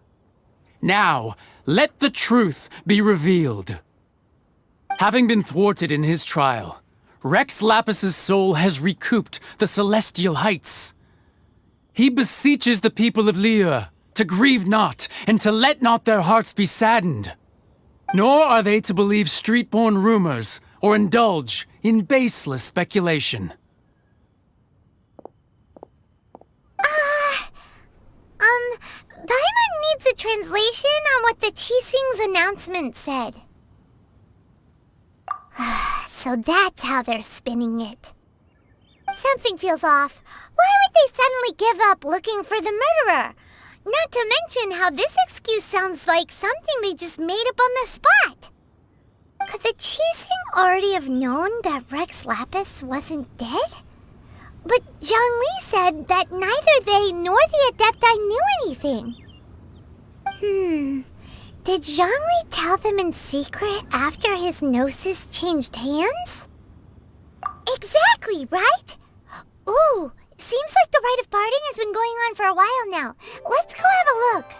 Speaker 15: Now, let the truth be revealed. Having been thwarted in his trial, Rex Lapis's soul has recouped the celestial heights. He beseeches the people of Liyue to grieve not and to let not their hearts be saddened. Nor are they to believe street-born rumors or indulge in baseless speculation.
Speaker 1: Paimon needs a translation on what the Qixing's announcement said. So that's how they're spinning it. Something feels off. Why would they suddenly give up looking for the murderer? Not to mention how this excuse sounds like something they just made up on the spot. Could the Qixing already have known that Rex Lapis wasn't dead? But Zhongli said that neither they nor the Adepti knew anything. Did Zhongli tell them in secret after his gnosis changed hands? Exactly, right? Ooh, seems like the rite of parting has been going on for a while now. Let's go have a look.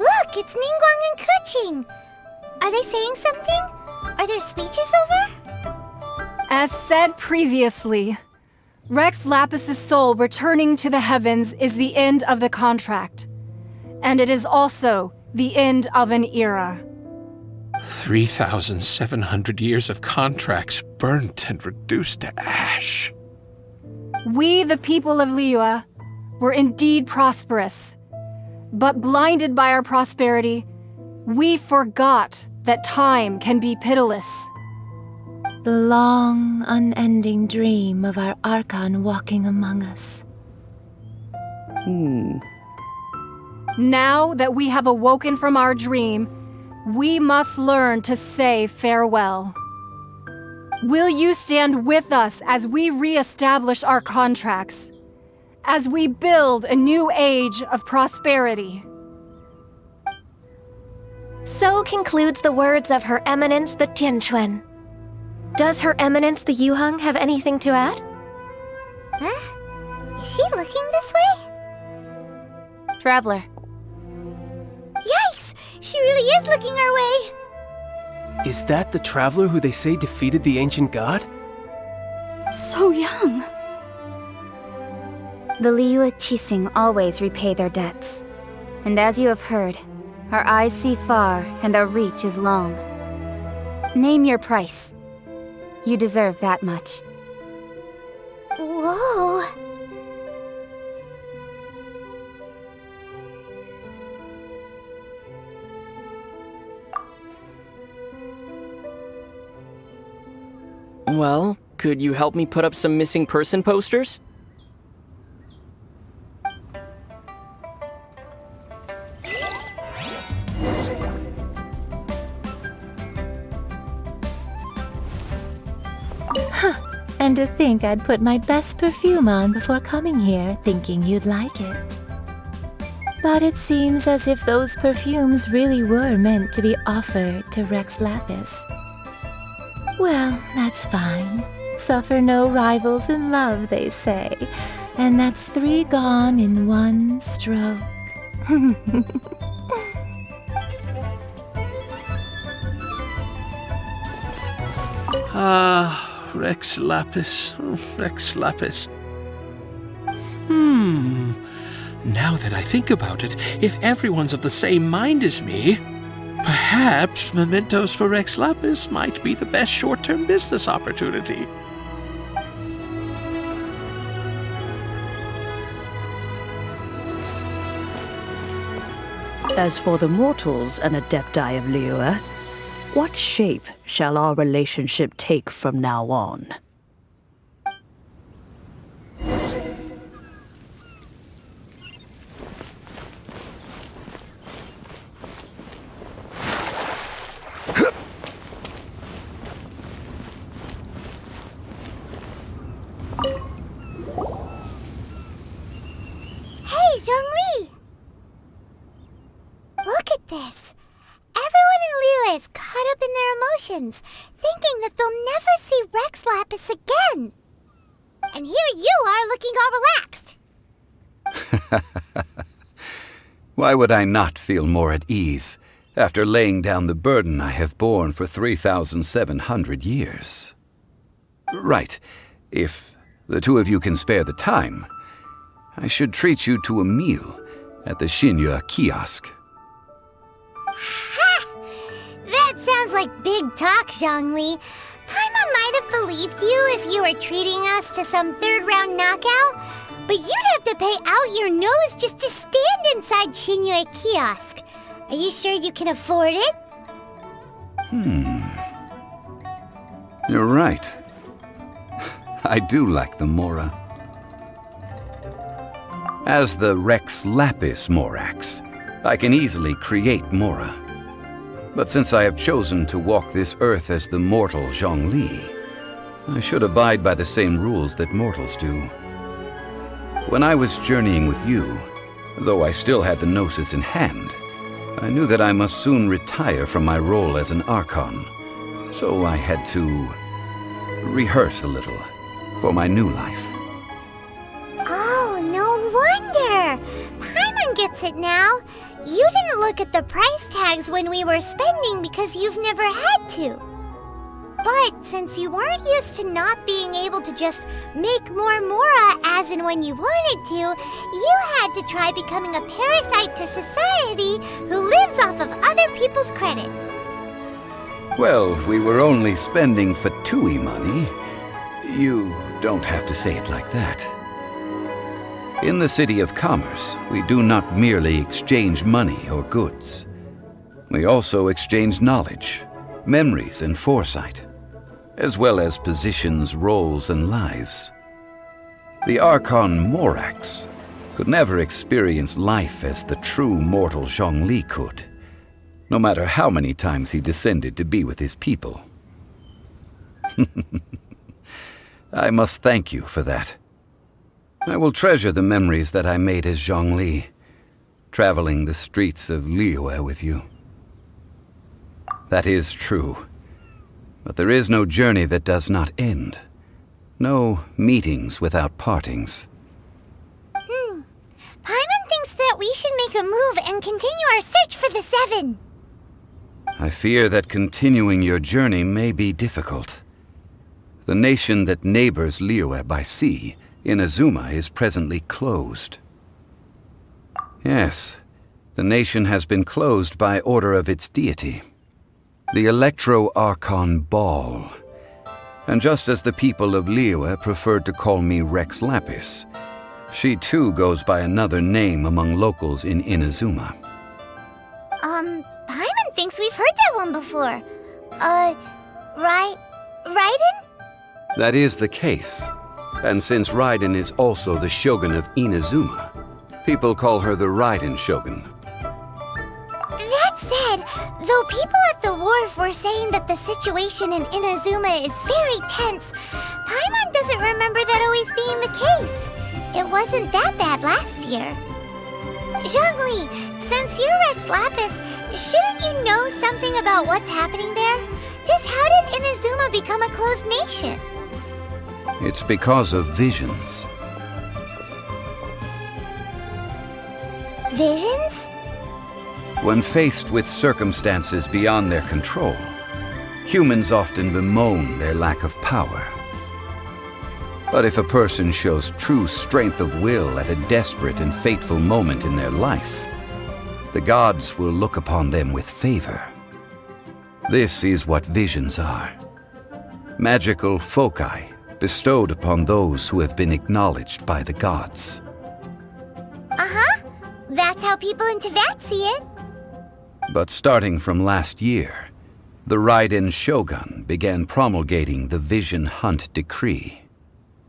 Speaker 1: Look, it's Ningguang and Keqing. Are they saying something? Are their speeches over?
Speaker 8: As said previously, Rex Lapis's soul returning to the heavens is the end of the contract. And it is also the end of an era.
Speaker 21: 3,700 years of contracts burnt and reduced to ash.
Speaker 8: We, the people of Liyue, were indeed prosperous. But blinded by our prosperity, we forgot that time can be pitiless.
Speaker 17: The long, unending dream of our Archon walking among us.
Speaker 8: Now that we have awoken from our dream, we must learn to say farewell. Will you stand with us as we re-establish our contracts? As we build a new age of prosperity?
Speaker 9: So concludes the words of Her Eminence the Tianquan. Does Her Eminence the Yuheng have anything to add?
Speaker 1: Huh? Is she looking this way?
Speaker 4: Traveler.
Speaker 1: Yikes! She really is looking our way!
Speaker 7: Is that the traveler who they say defeated the ancient god?
Speaker 8: So young.
Speaker 4: The Liyue Qixing always repay their debts. And as you have heard, our eyes see far and our reach is long. Name your price. You deserve that much.
Speaker 1: Whoa.
Speaker 3: Well, could you help me put up some missing person posters?
Speaker 6: And to think I'd put my best perfume on before coming here, thinking you'd like it. But it seems as if those perfumes really were meant to be offered to Rex Lapis. Well, that's fine. Suffer no rivals in love, they say. And that's 3 gone in 1 stroke.
Speaker 21: Rex Lapis. Rex Lapis. Now that I think about it, if everyone's of the same mind as me, perhaps mementos for Rex Lapis might be the best short-term business opportunity.
Speaker 14: As for the mortals and Adepti of Liyue, what shape shall our relationship take from now on?
Speaker 1: Hey, Zhongli! Look at this. Everyone in Liyue is caught up in their emotions, thinking that they'll never see Rex Lapis again. And here you are looking all relaxed.
Speaker 10: Why would I not feel more at ease after laying down the burden I have borne for 3,700 years? Right. If the two of you can spare the time, I should treat you to a meal at the Liyue kiosk.
Speaker 1: Ha! That sounds like big talk, Zhongli. Paimon might have believed you if you were treating us to some third-round knockout, but you'd have to pay out your nose just to stand inside Liyue kiosk. Are you sure you can afford it?
Speaker 10: You're right. I do lack the Mora. As the Rex Lapis Morax, I can easily create Mora. But since I have chosen to walk this earth as the mortal Zhongli, I should abide by the same rules that mortals do. When I was journeying with you, though I still had the Gnosis in hand, I knew that I must soon retire from my role as an Archon, so I had to rehearse a little for my new life.
Speaker 1: Oh, no wonder! Paimon gets it now. You didn't look at the price tags when we were spending because you've never had to. But since you weren't used to not being able to just make more Mora as and when you wanted to, you had to try becoming a parasite to society who lives off of other people's credit.
Speaker 10: Well, we were only spending Fatui money. You don't have to say it like that. In the City of Commerce, we do not merely exchange money or goods. We also exchange knowledge, memories, and foresight, as well as positions, roles, and lives. The Archon Morax could never experience life as the true mortal Zhongli could, no matter how many times he descended to be with his people. I must thank you for that. I will treasure the memories that I made as Zhongli, traveling the streets of Liyue with you. That is true. But there is no journey that does not end. No meetings without partings.
Speaker 1: Paimon thinks that we should make a move and continue our search for the 7.
Speaker 10: I I fear that continuing your journey may be difficult. The nation that neighbors Liyue by sea, Inazuma, is presently closed. Yes, the nation has been closed by order of its deity, the Liyue Archon Ball. And just as the people of Liyue preferred to call me Rex Lapis, she too goes by another name among locals in Inazuma.
Speaker 1: Paimon thinks we've heard that one before. Raiden?
Speaker 10: That is the case. And since Raiden is also the shogun of Inazuma, people call her the Raiden Shogun.
Speaker 1: That said, though people at the wharf were saying that the situation in Inazuma is very tense, Paimon doesn't remember that always being the case. It wasn't that bad last year. Zhongli, since you're Rex Lapis, shouldn't you know something about what's happening there? Just how did Inazuma become a closed nation?
Speaker 10: It's because of visions.
Speaker 1: Visions?
Speaker 10: When faced with circumstances beyond their control, humans often bemoan their lack of power. But if a person shows true strength of will at a desperate and fateful moment in their life, the gods will look upon them with favor. This is what visions are. Magical foci bestowed upon those who have been acknowledged by the gods.
Speaker 1: Uh-huh. That's how people in Teyvat see it.
Speaker 10: But starting from last year, the Raiden Shogun began promulgating the Vision Hunt Decree.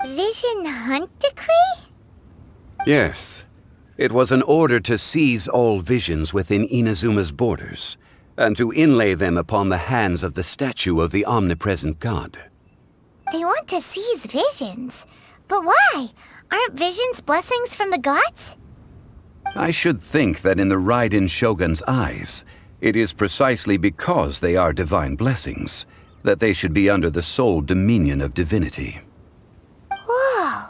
Speaker 1: Vision Hunt Decree?
Speaker 10: Yes. It was an order to seize all visions within Inazuma's borders, and to inlay them upon the hands of the statue of the omnipresent god.
Speaker 1: They want to seize visions. But why? Aren't visions blessings from the gods?
Speaker 10: I should think that in the Raiden Shogun's eyes, it is precisely because they are divine blessings that they should be under the sole dominion of divinity.
Speaker 1: Whoa,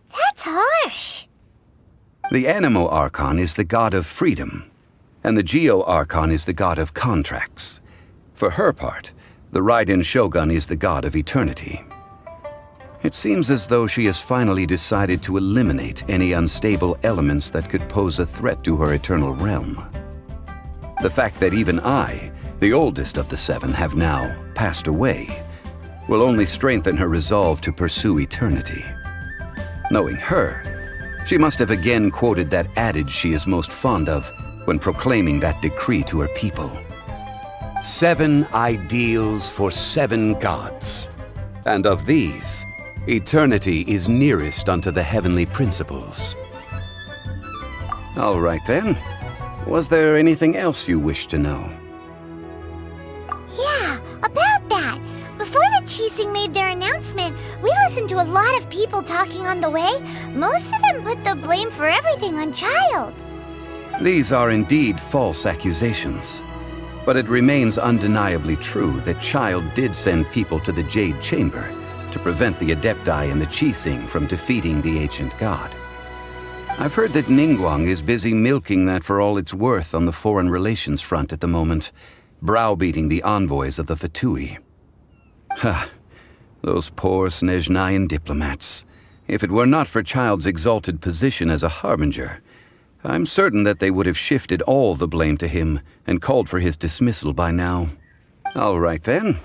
Speaker 1: that's harsh.
Speaker 10: The Anemo Archon is the god of freedom, and the Geo Archon is the god of contracts. For her part, the Raiden Shogun is the god of eternity. It seems as though she has finally decided to eliminate any unstable elements that could pose a threat to her eternal realm. The fact that even I, the oldest of the seven, have now passed away, will only strengthen her resolve to pursue eternity. Knowing her, she must have again quoted that adage she is most fond of when proclaiming that decree to her people. 7 ideals for 7 gods, and of these, eternity is nearest unto the heavenly principles. All right then. Was there anything else you wish to know?
Speaker 1: Yeah, about that. Before the Qixing made their announcement, we listened to a lot of people talking on the way. Most of them put the blame for everything on Child.
Speaker 10: These are indeed false accusations. But it remains undeniably true that Child did send people to the Jade Chamber to prevent the Adepti and the Qixing from defeating the ancient god. I've heard that Ningguang is busy milking that for all it's worth on the foreign relations front at the moment, browbeating the envoys of the Fatui. Ha! Those poor Snezhnayan diplomats. If it were not for Child's exalted position as a harbinger, I'm certain that they would have shifted all the blame to him and called for his dismissal by now. All right then.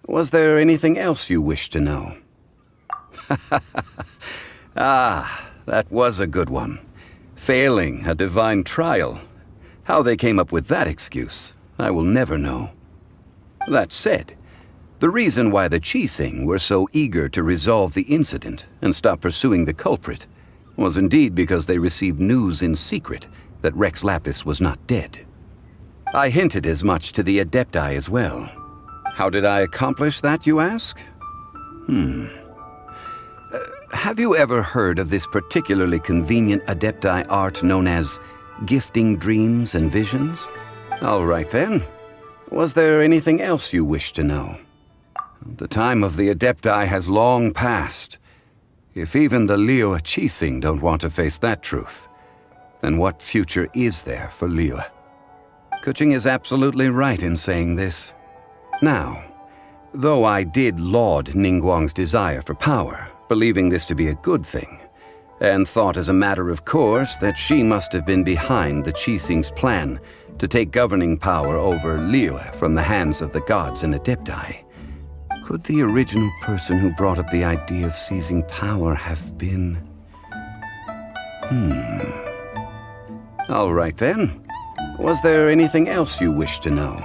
Speaker 10: Was there anything else you wished to know? Ah, that was a good one. Failing a divine trial. How they came up with that excuse, I will never know. That said, the reason why the Qixing were so eager to resolve the incident and stop pursuing the culprit was indeed because they received news in secret that Rex Lapis was not dead. I hinted as much to the Adepti as well. How did I accomplish that, you ask? Have you ever heard of this particularly convenient Adepti art known as gifting dreams and visions? All right then. Was there anything else you wish to know? The time of the Adepti has long passed. If even the Liyue Qixing don't want to face that truth, then what future is there for Liyue? Kuching is absolutely right in saying this. Now, though I did laud Ningguang's desire for power, believing this to be a good thing, and thought as a matter of course that she must have been behind the Qixing's plan to take governing power over Liyue from the hands of the gods and Adepti, could the original person who brought up the idea of seizing power have been... All right then. Was there anything else you wish to know?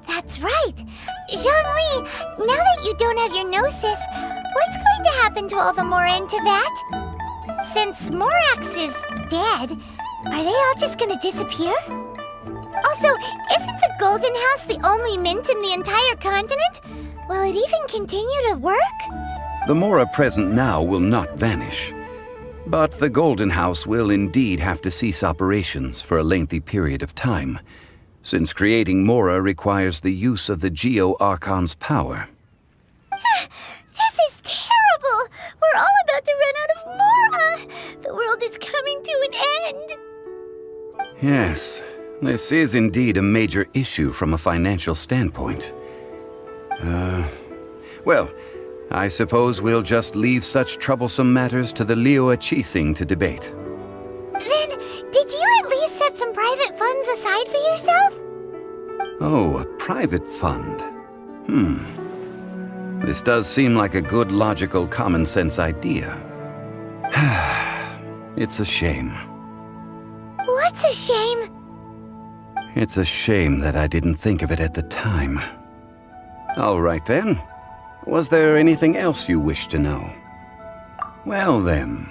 Speaker 1: That's right. Zhongli, now that you don't have your gnosis, what's going to happen to all the Mora in Teyvat? Since Morax is dead, are they all just gonna disappear? Also, isn't the Golden House the only mint in the entire continent? Will it even continue to work?
Speaker 10: The Mora present now will not vanish. But the Golden House will indeed have to cease operations for a lengthy period of time, since creating Mora requires the use of the Liyue Archon's power.
Speaker 1: This is terrible! We're all about to run out of Mora! The world is coming to an end!
Speaker 10: Yes, this is indeed a major issue from a financial standpoint. Well, I suppose we'll just leave such troublesome matters to the Liyue Qixing to debate.
Speaker 1: Then, did you at least set some private funds aside for yourself?
Speaker 10: Oh, a private fund. This does seem like a good, logical, common-sense idea. It's a shame.
Speaker 1: What's a shame?
Speaker 10: It's a shame that I didn't think of it at the time. All right then. Was there anything else you wish to know? Well then,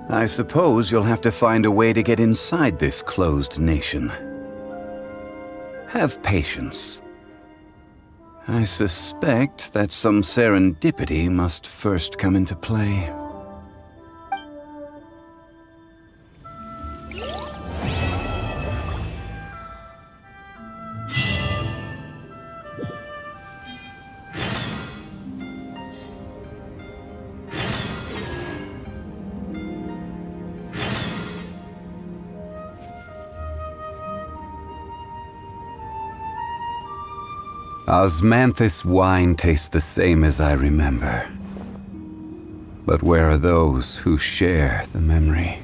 Speaker 10: I suppose you'll have to find a way to get inside this closed nation. Have patience. I suspect that some serendipity must first come into play. Osmanthus wine tastes the same as I remember. But where are those who share the memory?